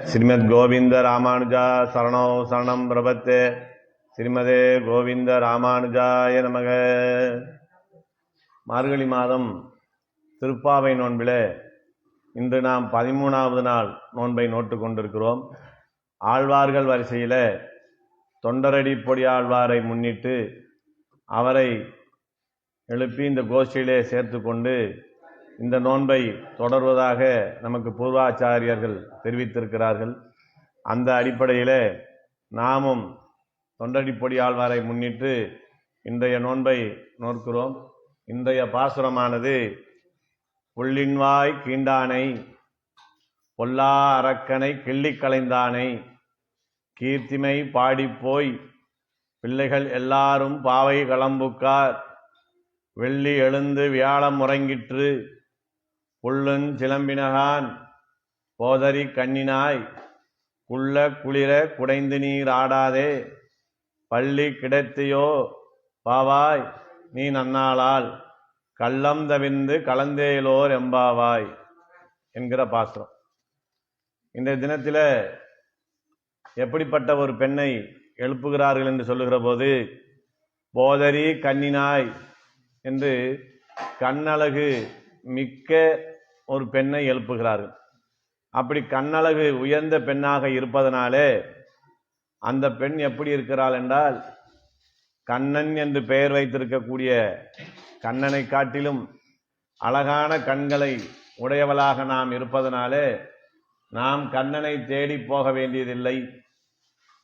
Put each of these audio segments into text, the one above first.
ஸ்ரீமத் கோவிந்த ராமானுஜா சரணோ சரணம் பிரபத்தே. ஸ்ரீமதே கோவிந்த ராமானுஜாய நமக. மார்கழி மாதம் திருப்பாவை நோன்பிலே இன்று நாம் 13வது நாள் நோன்பை நோட்டு கொண்டிருக்கிறோம். ஆழ்வார்கள் வரிசையில் தொண்டரடி பொடி ஆழ்வாரை முன்னிட்டு அவரை எழுப்பி இந்த கோஷ்டியிலே சேர்த்து கொண்டு இந்த நோன்பை தொடர்வதாக நமக்கு பூர்வாச்சாரியர்கள் தெரிவித்திருக்கிறார்கள். அந்த அடிப்படையில் நாமும் தொண்டடிப்பொடி ஆழ்வாரை முன்னிட்டு இன்றைய நோன்பை நோக்கிறோம். இன்றைய பாசுரமானது புள்ளின்வாய் கீண்டானை பொல்லா அரக்கனை கிள்ளி களைந்தானை கீர்த்திமை பாடிப்போய் பிள்ளைகள் எல்லாரும் பாவை களம்புக்கார் வெள்ளி எழுந்து வியாழம் முறங்கிற்று புல்லுஞ் சிலம்பினகான் போதரி கண்ணினாய் குள்ள குளிர குடைந்து நீர் ஆடாதே பள்ளி கிடைத்தையோ பாவாய் நீ நன்னாளால் கள்ளம் தவிந்து கலந்தேலோர் எம்பாவாய் என்கிற பாசுரம். இந்த தினத்தில் எப்படிப்பட்ட ஒரு பெண்ணை எழுப்புகிறார்கள் என்று சொல்லுகிற போது போதரி கண்ணினாய் என்று கண்ணழகு மிக்க ஒரு பெண்ணை எழுப்புகிறார்கள். அப்படி கண்ணழகு உயர்ந்த பெண்ணாக இருப்பதனாலே அந்த பெண் எப்படி இருக்கிறாள் என்றால், கண்ணன் என்று பெயர் வைத்திருக்கக்கூடிய கண்ணனை காட்டிலும் அழகான கண்களை உடையவளாக நாம் இருப்பதனாலே நாம் கண்ணனை தேடி போக வேண்டியதில்லை,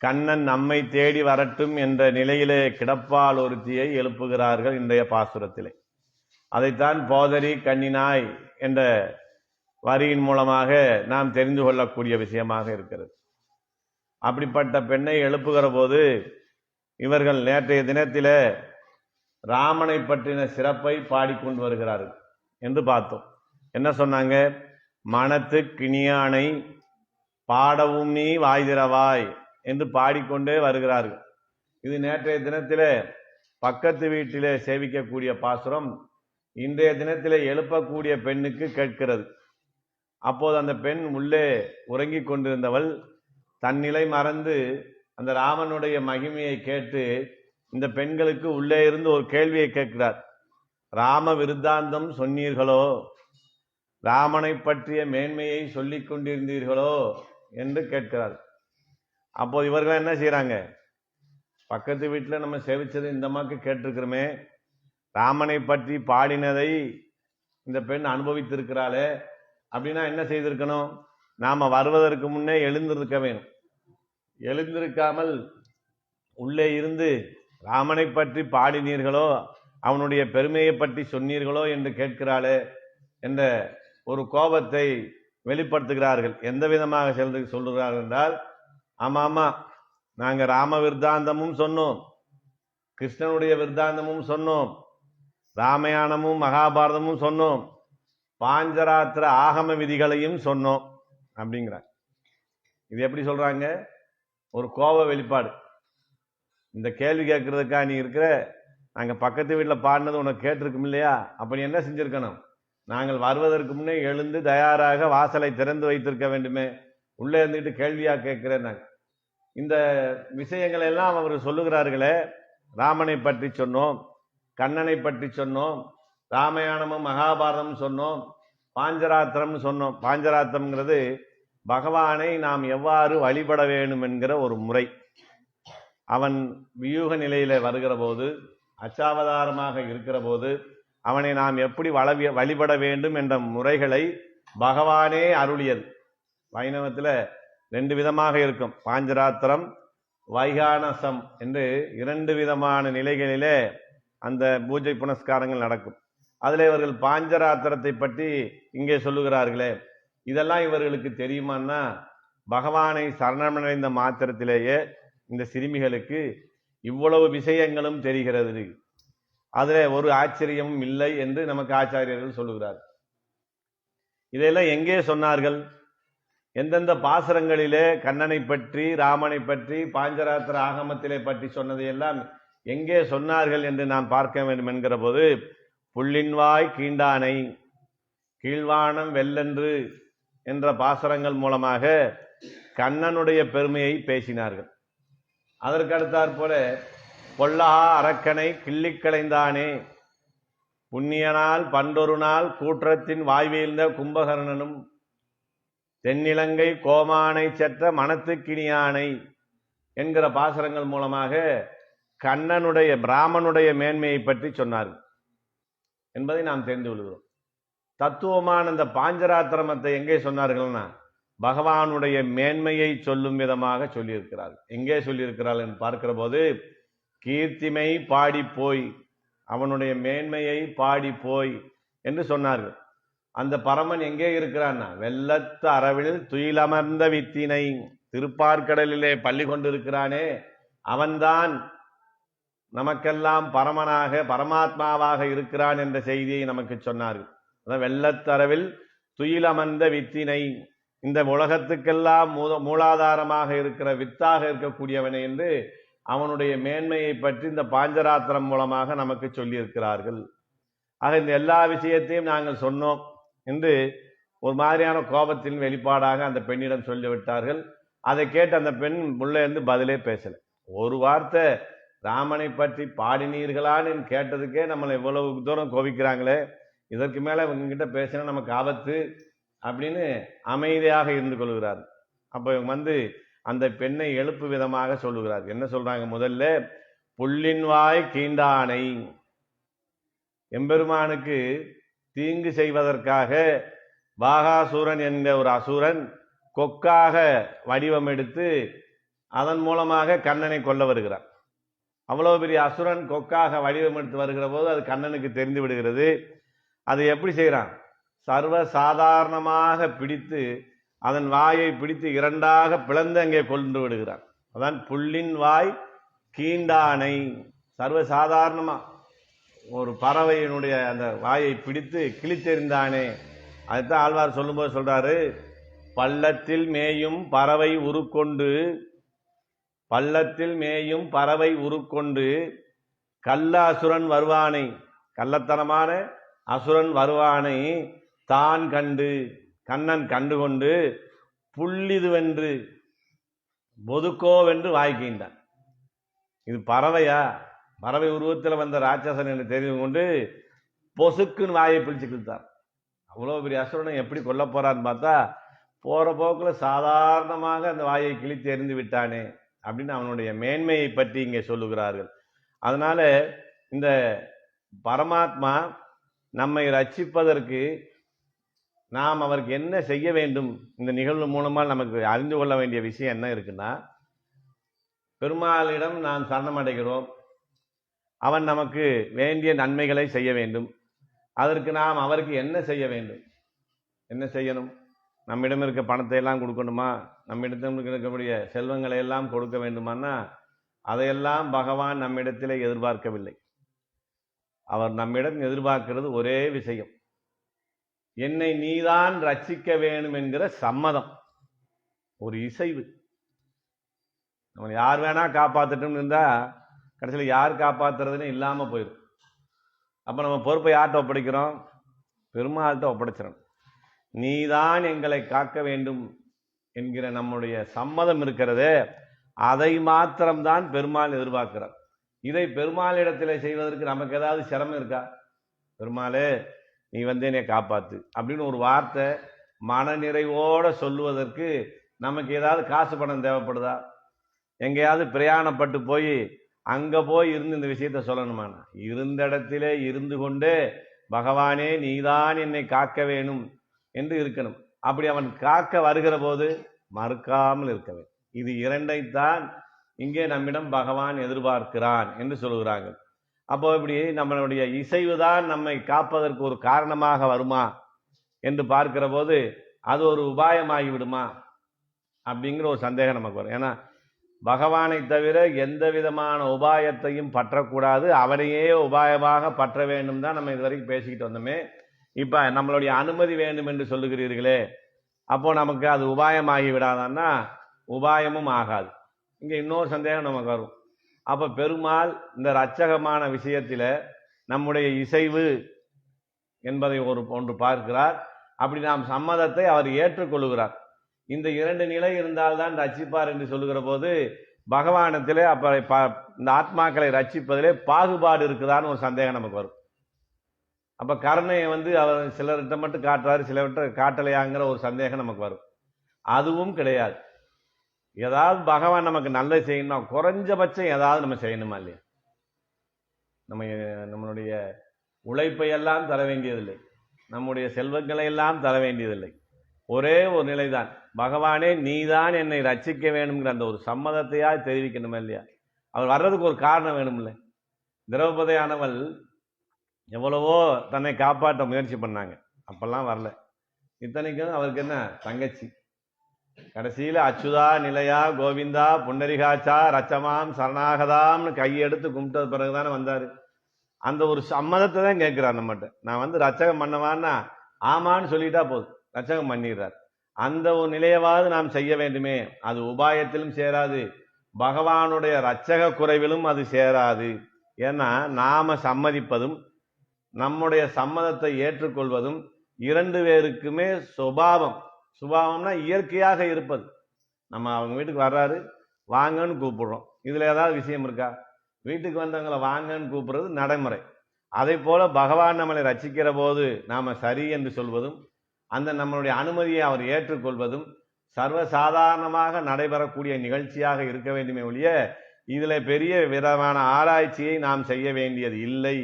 கண்ணன் நம்மை தேடி வரட்டும் என்ற நிலையிலே கிடப்பால் ஒருத்தியை எழுப்புகிறார்கள் இன்றைய பாசுரத்திலே. அதைத்தான் போதரி கண்ணினாய் என்ற வரியின் மூலமாக நாம் தெரிந்து கொள்ளக்கூடிய விஷயமாக இருக்கிறது. அப்படிப்பட்ட பெண்ணை எழுப்புகிற போது இவர்கள் நேற்றைய தினத்திலே ராமனை பற்றின சிறப்பை பாடிக்கொண்டு வருகிறார்கள் என்று பார்த்தோம். என்ன சொன்னாங்க? மனத்து கிணியானை பாடவும் நீ வாய்திரவாய் என்று பாடிக்கொண்டே வருகிறார்கள். இது நேற்றைய தினத்திலே பக்கத்து வீட்டிலே சேவிக்கக்கூடிய பாசுரம் இன்றைய தினத்திலே எழுப்பக்கூடிய பெண்ணுக்கு கேட்கிறது. அப்போது அந்த பெண் உள்ளே உறங்கி கொண்டிருந்தவள் தன்னிலை மறந்து அந்த ராமனுடைய மகிமையை கேட்டு இந்த பெண்களுக்கு உள்ளே இருந்து ஒரு கேள்வியை கேட்கிறார். ராம விருத்தாந்தம் சொன்னீர்களோ, ராமனை பற்றிய மேன்மையை சொல்லிக் கொண்டிருந்தீர்களோ என்று கேட்கிறார். அப்போது இவர்கள் என்ன செய்யறாங்க? பக்கத்து வீட்டில் நம்ம சேவிச்சது இந்த அம்மாக்கு கேட்டிருக்கிறோமே, ராமனை பற்றி பாடினதை இந்த பெண் அனுபவித்திருக்கிறாளே, அப்படின்னா என்ன செய்திருக்கணும்? நாம வருவதற்கு முன்னே எழுந்திருக்க வேணும். எழுந்திருக்காமல் உள்ளே இருந்து ராமனை பற்றி பாடினீர்களோ, அவனுடைய பெருமையை பற்றி சொன்னீர்களோ என்று கேட்கிறாளே என்ற ஒரு கோபத்தை வெளிப்படுத்துகிறார்கள். எந்த விதமாக சொல்லுகிறார்கள் என்றால், ஆமா நாங்க ராம விருத்தாந்தமும் சொன்னோம், கிருஷ்ணனுடைய விருத்தாந்தமும் சொன்னோம், ராமாயணமும் மகாபாரதமும் சொன்னோம், பாஞ்சராத்திர ஆகம விதிகளையும் சொன்னோம் அப்படிங்கிறார். இது எப்படி சொல்றாங்க? ஒரு கோப வெளிப்பாடு. இந்த கேள்வி கேட்கறதுக்காக நீ இருக்கிற, நாங்கள் பக்கத்து வீட்டில் பாடினது உனக்கு கேட்டிருக்கும் இல்லையா? அப்படி என்ன செஞ்சிருக்கணும்? நாங்கள் வருவதற்கு முன்னே எழுந்து தயாராக வாசலை திறந்து வைத்திருக்க வேண்டுமே, உள்ளே இருந்துட்டு கேள்வியா கேட்கிறேன். இந்த விஷயங்கள் எல்லாம் அவர் சொல்லுகிறார்களே, ராமனை பற்றி சொன்னோம், கண்ணனை பற்றி சொன்னோம், ராமாயணமும் மகாபாரதமும் சொன்னோம், பாஞ்சராத்திரம் சொன்னோம். பாஞ்சராத்திரம்ங்கிறது பகவானை நாம் எவ்வாறு வழிபட வேண்டும் என்கிற ஒரு முறை. அவன் வியூக நிலையில வருகிற போது, அச்சாவதாரமாக இருக்கிற போது அவனை நாம் எப்படி வழிபட வேண்டும் என்ற முறைகளை பகவானே அருளியது. வைணவத்துல 2 விதமாக இருக்கும், பாஞ்சராத்திரம் வைகானசம் என்று 2 விதமான நிலைகளிலே அந்த பூஜை புனஸ்காரங்கள் நடக்கும். அதில் இவர்கள் பாஞ்சராத்திரத்தை பற்றி இங்கே சொல்லுகிறார்களே, இதெல்லாம் இவர்களுக்கு தெரியுமான்னா, பகவானை சரணமடைந்த மாத்திரத்திலேயே இந்த சிறுமிகளுக்கு இவ்வளவு விஷயங்களும் தெரிகிறது, அதில் ஒரு ஆச்சரியமும் இல்லை என்று நமக்கு ஆச்சாரியர்கள் சொல்லுகிறார். இதையெல்லாம் எங்கே சொன்னார்கள்? எந்தெந்த பாசுரங்களிலே கண்ணனை பற்றி, ராமனை பற்றி, பாஞ்சராத்திர ஆகமத்திலே பற்றி சொன்னதையெல்லாம் எங்கே சொன்னார்கள் என்று நாம் பார்க்க வேண்டும் என்கிற போது, புள்ளின்வாய் கீண்டானை கீழ்வானம் வெல்லென்று என்ற பாசுரங்கள் மூலமாக கண்ணனுடைய பெருமையை பேசினார்கள். அதற்கடுத்தாற் போல பொல்லஹா அரக்கனை கிள்ளிக்களைந்தானே, புண்ணியனால் பண்டொரு நாள் கூற்றத்தின் வாய்வீழ்ந்த கும்பகர்ணனும் தென்னிலங்கை கோமானை செற்ற மனத்துக்கினியானை என்கிற பாசுரங்கள் மூலமாக கண்ணனுடைய பிராமனுடைய மேன்மையை பற்றி சொன்னார்கள் என்பதை நாம் தெரிந்து கொள்கிறோம். தத்துவமான இந்த பாஞ்சராத்திரமத்தை எங்கே சொன்னார்கள்னா பகவானுடைய மேன்மையை சொல்லும் விதமாக சொல்லியிருக்கிறார்கள். எங்கே சொல்லியிருக்கிறார்கள் என்று பார்க்கிற போது கீர்த்திமை பாடி போய், அவனுடைய மேன்மையை பாடி போய் என்று சொன்னார்கள். அந்த பரமன் எங்கே இருக்கிறான்னா வெள்ளத்து அரவில் துயிலமர்ந்த வித்தினை, திருப்பார்கடலிலே பள்ளி கொண்டிருக்கிறானே அவன்தான் நமக்கெல்லாம் பரமனாக பரமாத்மாவாக இருக்கிறான் என்ற செய்தியை நமக்கு சொன்னார்கள். அதான் வெள்ளத்தரவில் துயிலமர்ந்த வித்தினை, இந்த உலகத்துக்கெல்லாம் மூலாதாரமாக இருக்கிற வித்தாக இருக்கக்கூடியவனை என்று அவனுடைய மேன்மையை பற்றி இந்த பாஞ்சராத்திரம் மூலமாக நமக்கு சொல்லியிருக்கிறார்கள். ஆக இந்த எல்லா விஷயத்தையும் நாங்கள் சொன்னோம் என்று ஒரு மாதிரியான கோபத்தின் வெளிப்பாடாக அந்த பெண்ணிடம் சொல்லிவிட்டார்கள். அதை கேட்டு அந்த பெண் உள்ளே இருந்து பதிலே பேசல. ஒரு வார்த்தை ராமனை பற்றி பாடினீர்களான்னு கேட்டதுக்கே நம்மளை இவ்வளவு தூரம் கோபிக்கிறாங்களே, இதற்கு மேல இவங்ககிட்ட பேசினா நமக்கு ஆபத்து அப்படின்னு அமைதியாக இருந்து கொள்கிறார். அப்போ இவங்க அந்த பெண்ணை எழுப்பு விதமாக சொல்லுகிறார். என்ன சொல்றாங்க? முதல்ல புள்ளின் வாய் கீண்டானை, எம்பெருமானுக்கு தீங்கு செய்வதற்காக பாகாசூரன் என்கிற ஒரு அசூரன் கொக்காக வடிவம் எடுத்து அதன் மூலமாக கண்ணனை கொல்ல வருகிறார். அவ்வளவு பெரிய அசுரன் கொக்காக வடிவம் எடுத்து வருகிற போது அது கண்ணனுக்கு தெரிந்து விடுகிறது. அதை எப்படி செய்கிறான்? சர்வ சாதாரணமாக பிடித்து அதன் வாயை பிடித்து இரண்டாக பிளந்து அங்கே கொண்டு விடுகிறான். அதான் புள்ளின் வாய் கீண்டானை. சர்வ சாதாரணமா ஒரு பறவையினுடைய அந்த வாயை பிடித்து கிழித்தெறிந்தானே. அதுதான் ஆழ்வார் சொல்லும்போது சொல்றாரு, பள்ளத்தில் மேயும் பறவை உருக்கொண்டு, பள்ளத்தில் மேயும் பறவை உருக்கொண்டு கள்ள அசுரன் வருவானை, கள்ளத்தனமான அசுரன் வருவானை தான் கண்டு, கண்ணன் கண்டுகொண்டு புள்ளிதுவென்று பொதுக்கோவென்று வாய்க்கின்றான். இது பறவையா? பறவை உருவத்தில் வந்த ராட்சசன் என்று தெரிந்து கொண்டு பொசுக்குன்னு வாயை பிடிச்சு கிழித்தார். அவ்வளோ பெரிய அசுரனை எப்படி கொல்ல போறான்னு பார்த்தா போற போக்கில் சாதாரணமாக அந்த வாயை கிழித்து எறிந்து விட்டானே அப்படின்னு அவனுடைய மேன்மையை பற்றி இங்கே சொல்லுகிறார்கள். அதனால இந்த பரமாத்மா நம்மை ரட்சிப்பதற்கு நாம் அவருக்கு என்ன செய்ய வேண்டும், இந்த நிகழ்வு மூலமாக நமக்கு அறிந்து கொள்ள வேண்டிய விஷயம் என்ன இருக்குன்னா, பெருமாளிடம் நாம் சரணமடைகிறோம், அவன் நமக்கு வேண்டிய நன்மைகளை செய்ய வேண்டும். அதற்கு நாம் அவருக்கு என்ன செய்ய வேண்டும்? என்ன செய்யணும்? நம்மிடம் இருக்க பணத்தை எல்லாம் கொடுக்கணுமா? நம்மிடத்தில் இருக்கக்கூடிய செல்வங்களை எல்லாம் கொடுக்க வேண்டுமானா அதையெல்லாம் பகவான் நம்மிடத்திலே எதிர்பார்க்கவில்லை. அவர் நம்மிடம் எதிர்பார்க்கிறது ஒரே விஷயம், என்னை நீதான் ரட்சிக்க வேண்டும் என்கிற சம்மதம், ஒரு இசைவு. நம்ம யார் வேணா காப்பாற்றட்டும் இருந்தா கடைசியில் யார் காப்பாற்றுறதுன்னு இல்லாமல் போயிடும். அப்போ நம்ம பொறுப்பை யார்கிட்ட ஒப்படைக்கிறோம்? பெருமாள்கிட்ட ஒப்படைச்சிடணும். நீதான் எங்களை காக்க வேண்டும் என்கிற நம்முடைய சம்மதம் இருக்கிறதே, அதை மாத்திரம்தான் பெருமாள் எதிர்பார்க்கிறார். இதை பெருமாளிடத்தில் செய்வதற்கு நமக்கு ஏதாவது சிரமம் இருக்கா? பெருமாளே நீ என்னை காப்பாத்து அப்படின்னு ஒரு வார்த்தை மனநிறைவோடு சொல்லுவதற்கு நமக்கு ஏதாவது காசு பணம் தேவைப்படுதா? எங்கேயாவது பிரயாணப்பட்டு போய் அங்க போய் இருந்து இந்த விஷயத்த சொல்லணுமானா? இருந்த இடத்திலே இருந்து கொண்டே பகவானே நீதான் என்னை காக்க வேணும் என்று இருக்கணும். அப்படி அவன் காக்க வருகிற போது மறுக்காமல் இருக்க வேண்டும். இது இரண்டைத்தான் இங்கே நம்மிடம் பகவான் எதிர்பார்க்கிறான் என்று சொல்லுகிறாங்க. அப்போ இப்படி நம்மளுடைய இசைவுதான் நம்மை காப்பதற்கு ஒரு காரணமாக வருமா என்று பார்க்கிற போது அது ஒரு உபாயமாகி விடுமா அப்படிங்கிற ஒரு சந்தேகம் நமக்கு வரும். ஏன்னா பகவானை தவிர எந்த விதமான உபாயத்தையும் பற்றக்கூடாது, அவனையே உபாயமாக பற்ற வேண்டும் தான் நம்ம இதுவரைக்கும் பேசிக்கிட்டு வந்தோமே. இப்ப நம்மளுடைய அனுமதி வேண்டும் என்று சொல்லுகிறீர்களே, அப்போ நமக்கு அது உபாயமாகி விடாதான்னா உபாயமும் ஆகாது. இங்க இன்னொரு சந்தேகம் நமக்கு வரும். அப்ப பெருமாள் இந்த ரட்சகமான விஷயத்தில நம்முடைய இசைவு என்பதை ஒன்று பார்க்கிறார். அப்படி நாம் சம்மதத்தை அவர் ஏற்றுக்கொள்கிறார். இந்த 2 நிலை இருந்தால்தான் ரட்சிப்பார் என்று சொல்லுகிற போது பகவானத்திலே அப்ப இந்த ஆத்மாக்களை ரட்சிப்பதிலே பாகுபாடு இருக்குதான்னு ஒரு சந்தேகம் நமக்கு வரும். அப்ப கருணையை அவர் சிலர்கிட்ட மட்டும் காட்டுறாரு, சிலர்கிட்ட காட்டலையாங்கிற ஒரு சந்தேகம் நமக்கு வரும். அதுவும் கிடையாது. ஏதாவது பகவான் நமக்கு நல்லது செய்யணும், குறைஞ்சபட்சம் ஏதாவது நம்ம செய்யணுமா இல்லையா? நம்மளுடைய உழைப்பை எல்லாம் தர வேண்டியதில்லை, நம்முடைய செல்வங்களை எல்லாம் தர வேண்டியதில்லை. ஒரே ஒரு நிலைதான், பகவானே நீதான் என்னை ரட்சிக்க வேணுங்கிற அந்த ஒரு சம்மதத்தையா தெரிவிக்கணுமா இல்லையா? அவர் வர்றதுக்கு ஒரு காரணம் வேணும் இல்லை? திரௌபதியானவள் எவ்வளவோ தன்னை காப்பாற்ற முயற்சி பண்ணாங்க, அப்பெல்லாம் வரல. இத்தனைக்கும் அவருக்கு என்ன தங்கச்சி. கடைசியில அச்சுதா நிலையா கோவிந்தா புண்டரிகாச்சா ரச்சமாம் சரணாகதாம்னு கையெடுத்து கும்பிட்டது பிறகுதானே வந்தாரு. அந்த ஒரு சம்மதத்தை தான் கேட்கிறார் நம்மகிட்ட. நான் ரச்சகம் பண்ணவான்னா ஆமான்னு சொல்லிட்டா போதும், ரச்சகம் பண்ணிடுறார். அந்த ஒரு நிலையவாவது நாம் செய்ய வேண்டுமே. அது உபாயத்திலும் சேராது, பகவானுடைய ரச்சக குறைவிலும் அது சேராது. ஏன்னா நாம சம்மதிப்பதும் நம்முடைய சம்மதத்தை ஏற்றுக்கொள்வதும் 2 பேருக்குமே சுபாவம்னா இயற்கையாக இருப்பது. நம்ம அவங்க வீட்டுக்கு வர்றாரு, வாங்கன்னு கூப்பிடுறோம். இதுல ஏதாவது விஷயம் இருக்கா? வீட்டுக்கு வந்தவங்களை வாங்கன்னு கூப்பிடுறது நடைமுறை. அதை போல பகவான் நம்மளை ரட்சிக்கிற போது நாம சரி என்று சொல்வதும் அந்த நம்மளுடைய அனுமதியை அவர் ஏற்றுக்கொள்வதும் சர்வசாதாரணமாக நடைபெறக்கூடிய நிகழ்ச்சியாக இருக்க வேண்டுமே ஒழிய இதுல பெரிய விதமான ஆராய்ச்சியை நாம் செய்ய வேண்டியது இல்லை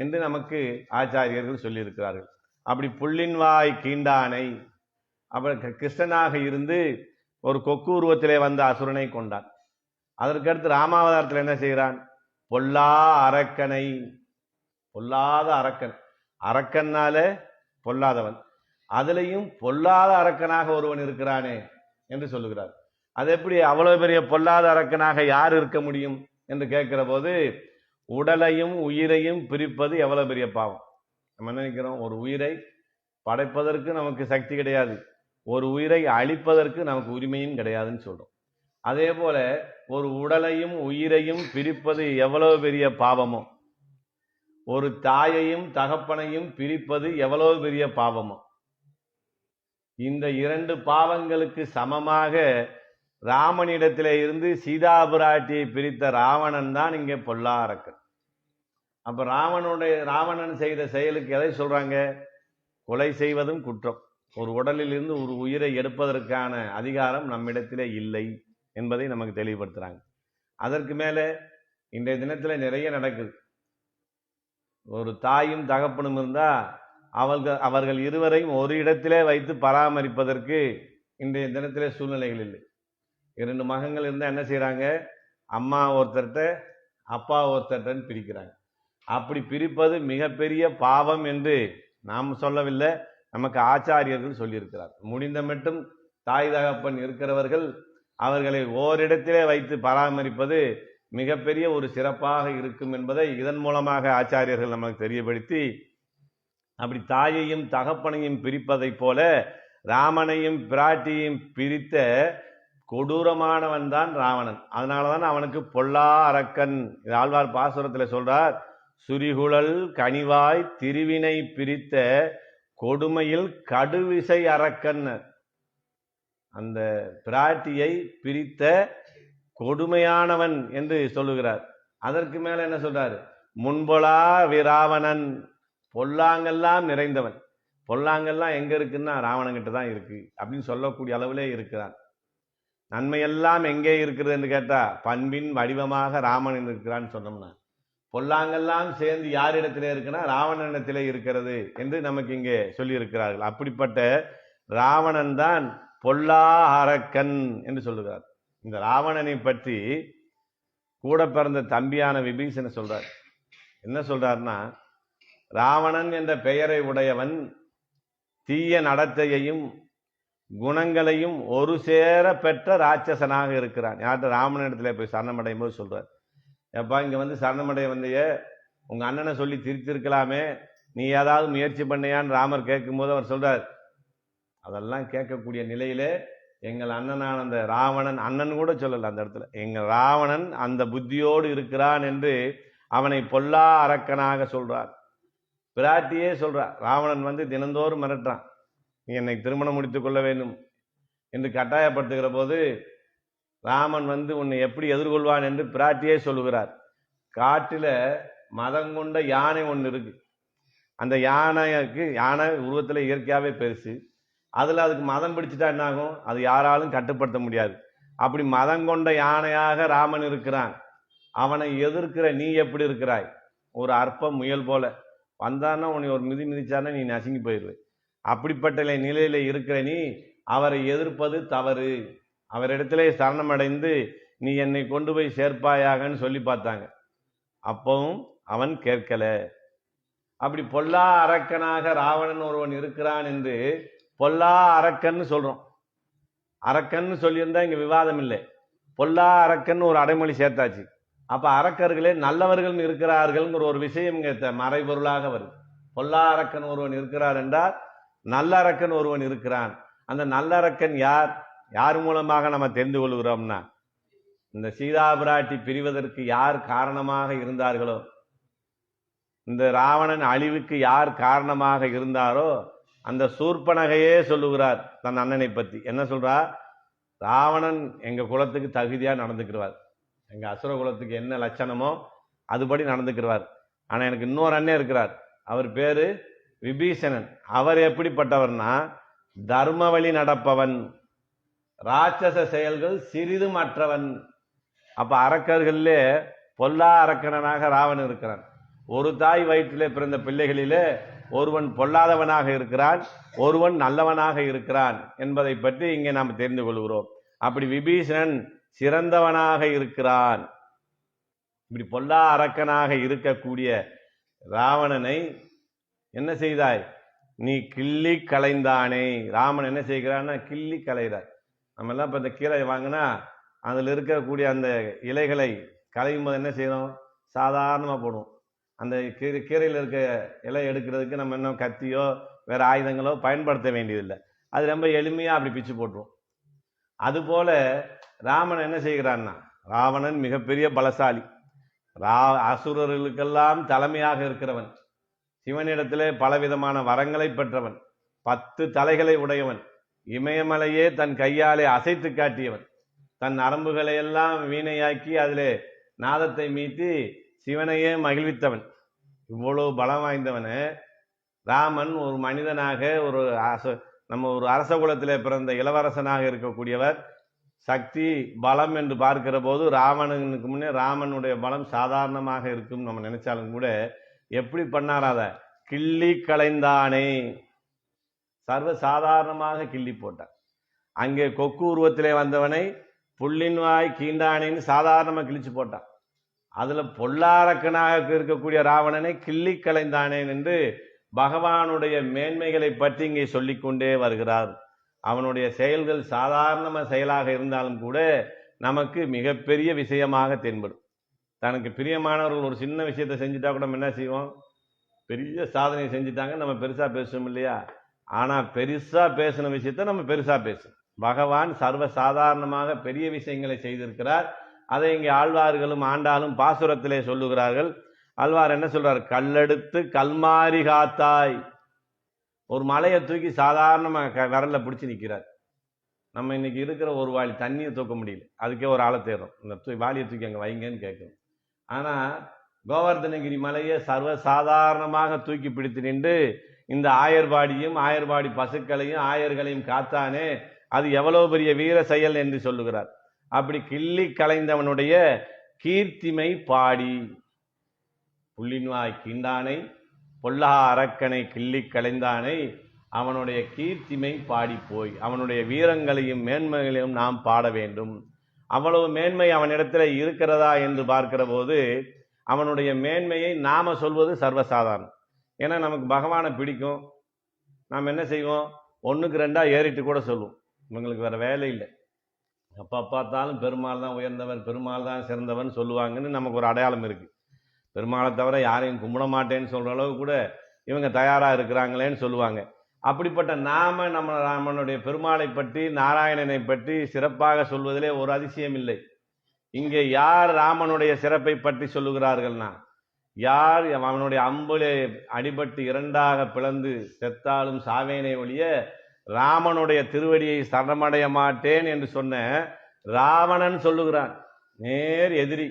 என்று நமக்கு ஆச்சாரியர்கள் சொல்லியிருக்கிறார்கள். அப்படி புள்ளின் வாய் கீண்டானை அப்ப கிருஷ்ணனாக இருந்து ஒரு கொக்கு உருவத்திலே வந்த அசுரனை கொண்டான். அதற்கடுத்து ராமாவதாரத்தில் என்ன செய்கிறான்? பொல்லா அரக்கனை, பொல்லாத அரக்கன், அரக்கன்னாலே பொல்லாதவன், அதுலேயும் பொல்லாத அரக்கனாக ஒருவன் இருக்கிறானே என்று சொல்லுகிறார். அது எப்படி அவ்வளவு பெரிய பொல்லாத அரக்கனாக யார் இருக்க முடியும் என்று கேட்கிற போது, உடலையும் உயிரையும் பிரிப்பது எவ்வளவு பெரிய பாவம். நம்ம நினைக்கிறோம் ஒரு உயிரை படைப்பதற்கு நமக்கு சக்தி கிடையாது, ஒரு உயிரை அழிப்பதற்கு நமக்கு உரிமையும் கிடையாதுன்னு சொல்றோம். அதே போல ஒரு உடலையும் உயிரையும் பிரிப்பது எவ்வளவு பெரிய பாவமோ, ஒரு தாயையும் தகப்பனையும் பிரிப்பது எவ்வளவு பெரிய பாவமோ, இந்த 2 பாவங்களுக்கு சமமாக ராமனிடத்திலே இருந்து சீதாபிராட்டியை பிரித்த ராவணன் தான் இங்கே பொல்லா அரக்கன். அப்ப ராவணன் செய்த செயலுக்கு எதை சொல்றாங்க? கொலை செய்வதும் குற்றம். ஒரு உடலில் இருந்து ஒரு உயிரை எடுப்பதற்கான அதிகாரம் நம்மிடத்திலே இல்லை என்பதை நமக்கு தெளிவுபடுத்துறாங்க. அதற்கு மேல இன்றைய தினத்துல நிறைய நடக்குது. ஒரு தாயும் தகப்பனும் இருந்தா அவர்கள் இருவரையும் ஒரு இடத்திலே வைத்து பராமரிப்பதற்கு இன்றைய தினத்திலே சூழ்நிலைகள் இல்லை. 2 மகன்கள் இருந்தா என்ன செய்யறாங்க? அம்மா ஒருத்தர்கிட்ட அப்பா ஒருத்தர்கிட்டன்னு பிரிக்கிறாங்க. அப்படி பிரிப்பது மிகப்பெரிய பாவம் என்று நாம் சொல்லவில்லை, நமக்கு ஆச்சாரியர்கள் சொல்லியிருக்கிறார். முடிந்த மட்டும் தாய் தகப்பன் இருக்கிறவர்கள் அவர்களை ஓரிடத்திலே வைத்து பராமரிப்பது மிகப்பெரிய ஒரு சிறப்பாக இருக்கும் என்பதை இதன் மூலமாக ஆச்சாரியர்கள் நமக்கு தெரியப்படுத்தி, அப்படி தாயையும் தகப்பனையும் பிரிப்பதை போல ராமனையும் பிராட்டியையும் பிரித்த கொடூரமானவன் தான் ராவணன். அதனாலதான் அவனுக்கு பொல்லா அரக்கன். ஆழ்வார் பாசுரத்தில் சொல்றார், சுரிகுழல் கனிவாய் திருவினை பிரித்த கொடுமையில் கடுவிசை அரக்கன். அந்த பிராட்டியை பிரித்த கொடுமையானவன் என்று சொல்லுகிறார். அதற்கு மேல என்ன சொல்றாரு? முன்பொலா விராவணன், பொல்லாங்கெல்லாம் நிறைந்தவன். பொல்லாங்கெல்லாம் எங்க இருக்குன்னா ராவணங்கிட்ட தான் இருக்கு அப்படின்னு சொல்லக்கூடிய அளவிலே இருக்கிறான். நன்மையெல்லாம் எங்கே இருக்கிறது என்று கேட்டா பண்பின் வடிவமாக ராமன் இருக்கிறான்னு சொன்னோம்னா, பொல்லாங்கெல்லாம் சேர்ந்து யாரிடத்திலே இருக்குன்னா ராவணனிடத்திலே இருக்கிறது என்று நமக்கு இங்கே சொல்லி இருக்கிறார்கள். அப்படிப்பட்ட ராவணன் தான் பொல்லா அரக்கன் என்று சொல்லுகிறார். இந்த ராவணனை பற்றி கூட பிறந்த தம்பியான விபீஷணன் சொல்றார். என்ன சொல்றாருன்னா, ராவணன் என்ற பெயரை உடையவன் தீய நடத்தையையும் குணங்களையும் ஒரு சேர பெற்ற ராட்சசனாக இருக்கிறான். யார்கிட்ட? ராமனிடத்துல போய் சரணமடையும் போது சொல்றார், எப்பா இங்க சரணமடைய வந்தைய, உங்க அண்ணனை சொல்லி திருத்திருக்கலாமே, நீ ஏதாவது முயற்சி பண்ணியான்னு ராமர் கேட்கும் போது அவர் சொல்றார், அதெல்லாம் கேட்கக்கூடிய நிலையிலே எங்கள் அண்ணனான அந்த ராவணன், அண்ணன் கூட சொல்லல அந்த இடத்துல, எங்கள் ராவணன் அந்த புத்தியோடு இருக்கிறான் என்று அவனை பொல்லா அரக்கனாக சொல்றார். பிராட்டியே சொல்றார், ராவணன் தினந்தோறும் மிரட்டுறான், நீ என்னை திருமணம் முடித்துக் கொள்ள வேண்டும், என்று கட்டாயப்படுத்துகிற போது ராமன் உன்னை எப்படி எதிர்கொள்வான் என்று பிராட்டியே சொல்லுகிறார். காட்டில மதம் கொண்ட யானை ஒன்று இருக்கு. அந்த யானை உருவத்தில் இயற்கையாகவே பெருசு. அதில் அதுக்கு மதம் பிடிச்சிட்டா என்ன ஆகும்? அது யாராலும் கட்டுப்படுத்த முடியாது. அப்படி மதம் கொண்ட யானையாக ராமன் இருக்கிறான். அவனை எதிர்க்கிற நீ எப்படி இருக்கிறாய்? ஒரு அற்ப முயல் போல வந்தான்னா உன்னை ஒரு மிதிச்சான்னா நீ நசுங்கி போயிடுவே. அப்படிப்பட்ட நிலையில இருக்கிற நீ அவரை எதிர்ப்பது தவறு. அவரிடத்திலே சரணமடைந்து நீ என்னை கொண்டு போய் சேர்ப்பாயாகன்னு சொல்லி பார்த்தாங்க. அப்பவும் அவன் கேட்கல. அப்படி பொல்லா அரக்கனாக ராவணன் ஒருவன் இருக்கிறான் என்று பொல்லா அரக்கன்னு சொல்றோம். அரக்கன்னு சொல்லியிருந்தா இங்க விவாதம் இல்லை. பொல்லா அரக்கன்னு ஒரு அடைமொழி சேர்த்தாச்சு. அப்ப அரக்கர்களே நல்லவர்கள் இருக்கிறார்கள் ஒரு விஷயம் மறைபொருளாக வருது. பொல்லா அரக்கன் ஒருவன் இருக்கிறார் என்றால் நல்ல அரக்கன் ஒருவன் இருக்கிறான். அந்த நல்லரக்கன் யார்? யார் மூலமாக நம்ம தெரிந்து கொள்கிறோம்னா, இந்த சீதா பிராட்டி பிரிவதற்கு யார் காரணமாக இருந்தார்களோ, இந்த ராவணன் அழிவுக்கு யார் காரணமாக இருந்தாரோ அந்த சூர்பனகையே சொல்லுகிறார் தன் அண்ணனை பத்தி. என்ன சொல்றா? ராவணன் எங்க குலத்துக்கு தகுதியா நடந்துக்கிறார், எங்க அசுர குலத்துக்கு என்ன லட்சணமோ அதுபடி நடந்துக்கிறார். ஆனா எனக்கு இன்னொரு அண்ணன் இருக்கிறார், அவர் பேரு விபீஷணன். அவர் எப்படிப்பட்டவர்னா தர்ம வழி நடப்பவன், ராட்சச செயல்கள் சிறிதும் அற்றவன். அப்ப அரக்கர்களே பொல்லா அரக்கனாக ராவணன் இருக்கிறான். ஒரு தாய் வயிற்றிலே பிறந்த பிள்ளைகளிலே ஒருவன் பொல்லாதவனாக இருக்கிறான், ஒருவன் நல்லவனாக இருக்கிறான் என்பதை பற்றி இங்கே நாம் தெரிந்து கொள்கிறோம். அப்படி விபீஷணன் சிறந்தவனாக இருக்கிறான். இப்படி பொல்லா அரக்கனாக இருக்கக்கூடிய ராவணனை என்ன செய்தாய்? நீ கிள்ளி களைந்தானே. ராமன் என்ன செய்கிறான்னா கிள்ளி களைகிறார். நம்ம எல்லாம் இப்ப இந்த கீரை வாங்கினா அதுல இருக்கக்கூடிய அந்த இலைகளை களையும் போது என்ன செய்யறோம்? சாதாரணமா போடுவோம். அந்த கீரையில் இருக்க இலை எடுக்கிறதுக்கு நம்ம இன்னும் கத்தியோ வேற ஆயுதங்களோ பயன்படுத்த வேண்டியதில்லை. அது ரொம்ப எளிமையா அப்படி பிச்சு போட்டுரும். அதுபோல ராமன் என்ன செய்கிறான்னா, ராவணன் மிகப்பெரிய பலசாலி, அசுரர்களுக்கெல்லாம் தலைமையாக இருக்கிறவன், சிவனிடத்திலே பலவிதமான வரங்களை பெற்றவன், 10 தலைகளை உடையவன், இமயமலையே தன் கையாலே அசைத்து காட்டியவன், தன் நரம்புகளை எல்லாம் வீணையாக்கி அதிலே நாதத்தை மீட்டி சிவனையே மகிழ்வித்தவன். இவ்வளவு பலம் வாய்ந்தவன ராமன் ஒரு மனிதனாக நம்ம ஒரு அரச குலத்திலே பிறந்த இளவரசனாக இருக்கக்கூடியவர். சக்தி பலம் என்று பார்க்கிற போது ராவணனுக்கு முன்னே ராமனுடைய பலம் சாதாரணமாக இருக்கும் நம்ம நினைச்சாலும் கூட எப்படி பண்ணாராத கிள்ளி களைந்தானே, சர்வ சாதாரணமாக கிள்ளி போட்டார். அங்கே கொக்கு உருவத்திலே வந்தவனை புள்ளின் வாய் கீண்டானேன்னு சாதாரணமா கிழிச்சு போட்டான். அதுல பொல்லாரக்கனாக இருக்கக்கூடிய ராவணனை கிள்ளி களைந்தானேன் என்று பகவானுடைய மேன்மைகளை பற்றி இங்கே சொல்லிக்கொண்டே வருகிறார். அவனுடைய செயல்கள் சாதாரண செயலாக இருந்தாலும் கூட நமக்கு மிகப்பெரிய விஷயமாக தென்படும். தனக்கு பிரியமானவர்கள் ஒரு சின்ன விஷயத்தை செஞ்சுட்டா கூட நம்ம என்ன செய்வோம்? பெரிய சாதனை செஞ்சுட்டாங்க, நம்ம பெருசா பேசுவோம் இல்லையா? ஆனா பெருசா பேசின விஷயத்த நம்ம பெருசா பேசும். பகவான் சர்வ சாதாரணமாக பெரிய விஷயங்களை செய்திருக்கிறார். அதை இங்கே ஆழ்வார்களும் ஆண்டாலும் பாசுரத்திலே சொல்லுகிறார்கள். ஆழ்வார் என்ன சொல்றார்? கல்லெடுத்து கல்மாரி காத்தாய். ஒரு மலையை தூக்கி சாதாரணமா விரல்ல பிடிச்சி நிற்கிறார். நம்ம இன்னைக்கு இருக்கிற ஒரு வாளி தண்ணியை தூக்க முடியல, அதுக்கே ஒரு ஆளை தேடும், இந்த வாளியை தூக்கி அங்கே வைங்கன்னு கேட்கணும். ஆனா கோவர்தனகிரி மலையை சர்வ சாதாரணமாக தூக்கி பிடித்து நின்று இந்த ஆயர்பாடியும் ஆயர்பாடி பசுக்களையும் ஆயர்களையும் காத்தானே, அது எவ்வளவு பெரிய வீர செயல் என்று சொல்லுகிறார். அப்படி கிள்ளி களைந்தவனுடைய கீர்த்திமை பாடி, புள்ளின்வாய் கீண்டானை பொல்லா அரக்கனை கிள்ளி களைந்தானை, அவனுடைய கீர்த்திமை பாடி போய் அவனுடைய வீரங்களையும் மேன்மைகளையும் நாம் பாட வேண்டும். அவ்வளவு மேன்மை அவனிடத்துல இருக்கிறதா என்று பார்க்கிற போது அவனுடைய மேன்மையை நாம சொல்வது சர்வசாதாரணம். ஏன்னா நமக்கு பகவானை பிடிக்கும், நாம் என்ன செய்வோம்? 1க்கு 2 ஏறிட்டு கூட சொல்லுவோம். இவங்களுக்கு வேற வேலை இல்லை, அப்பா பார்த்தாலும் பெருமாள் தான் உயர்ந்தவர், பெருமாள் தான் சிறந்தவன் சொல்லுவாங்கன்னு நமக்கு ஒரு அடையாளம் இருக்கு. பெருமாளை தவிர யாரையும் கும்பிட மாட்டேன்னு சொல்ற அளவு கூட இவங்க தயாரா இருக்கிறாங்களேன்னு சொல்லுவாங்க. அப்படிப்பட்ட நாம நம்மளுடைய பெருமாளை பற்றி நாராயணனை பற்றி சிறப்பாக சொல்வதிலே ஒரு அதிசயம் இல்லை. இங்கே யார் ராமனுடைய சிறப்பை பற்றி சொல்லுகிறார்கள்னா, யார் அவனுடைய அம்புலே அடிபட்டு 2ஆக பிளந்து செத்தாலும் சாவேனை ஒழிய ராமனுடைய திருவடியை சரணமடைய மாட்டேன் என்று சொன்ன ராவணன் சொல்லுகிறான். நேர் எதிரி,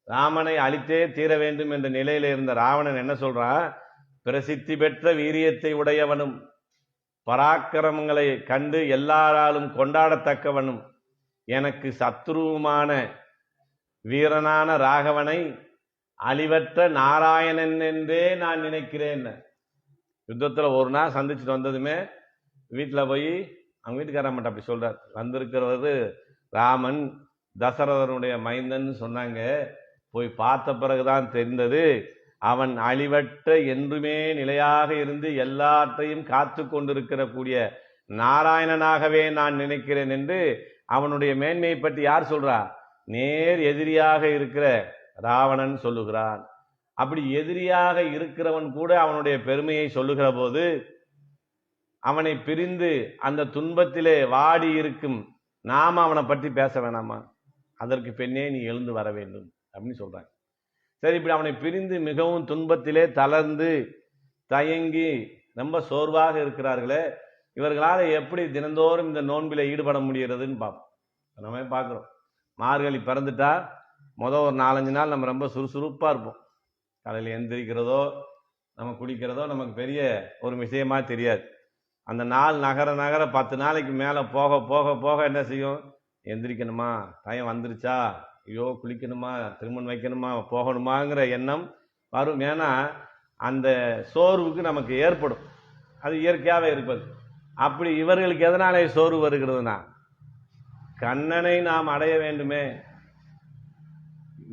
ராமனை அழித்தே தீர வேண்டும் என்ற நிலையில இருந்த ராவணன் என்ன சொல்றான்? பிரசித்தி பெற்ற வீரியத்தை உடையவனும் பராக்கிரமங்களை கண்டு எல்லாராலும் கொண்டாடத்தக்கவனும் எனக்கு சத்ருவுமான வீரனான ராகவனை அழிவற்ற நாராயணன் என்றே நான் நினைக்கிறேன். யுத்தத்தில் ஒரு நாள் சந்திச்சுட்டு வந்ததுமே வீட்டில் போய் அவங்க வீட்டுக்கார மட்டும் அப்படி சொல்றார், வந்திருக்கிறது ராமன் தசரதனுடைய மைந்தன் சொன்னாங்க. போய் பார்த்த பிறகுதான் தெரிந்தது அவன் அழிவற்ற என்றுமே நிலையாக இருந்து எல்லாற்றையும் காத்து கொண்டிருக்கிற கூடிய நாராயணனாகவே நான் நினைக்கிறேன் என்று அவனுடைய மேன்மையை பற்றி யார் சொல்றா? நேர் எதிரியாக இருக்கிற ராவணன் சொல்லுகிறான். அப்படி எதிரியாக இருக்கிறவன் கூட அவனுடைய பெருமையை சொல்லுகிற போது அவனை பிரிந்து அந்த துன்பத்திலே வாடி இருக்கும் நாம அவனை பற்றி பேச வேணாமா? அதற்கு பெண்ணே நீ எழுந்து வர வேண்டும் அப்படின்னு சொல்றாங்க. சரி, இப்படி அவனை பிரிந்து மிகவும் துன்பத்திலே தளர்ந்து தயங்கி ரொம்ப சோர்வாக இருக்கிறார்களே, இவர்களால் எப்படி தினந்தோறும் இந்த நோன்பில ஈடுபட முடிகிறதுன்னு பார்ப்போம். நம்ம பார்க்குறோம், மார்கழி பிறந்துட்டா மொதல் ஒரு 4-5 நாள் நம்ம ரொம்ப சுறுசுறுப்பாக இருப்போம். காலையில் எந்திரிக்கிறதோ நம்ம குடிக்கிறதோ நமக்கு பெரிய ஒரு விஷயமா தெரியாது. அந்த நாள் நகர நகர 10 நாளைக்கு மேலே போக போக போக என்ன செய்யும்? எந்திரிக்கணுமா, டைம் வந்துருச்சா, ஐயோ குளிக்கணுமா, திருமணம் வைக்கணுமா, போகணுமாங்கிற எண்ணம் வரும். ஏன்னா அந்த சோர்வுக்கு நமக்கு ஏற்படும், அது இயற்கையாகவே இருப்பது. அப்படி இவர்களுக்கு எதனாலே சோர்வு வருகிறதுனா, கண்ணனை நாம் அடைய வேண்டுமே.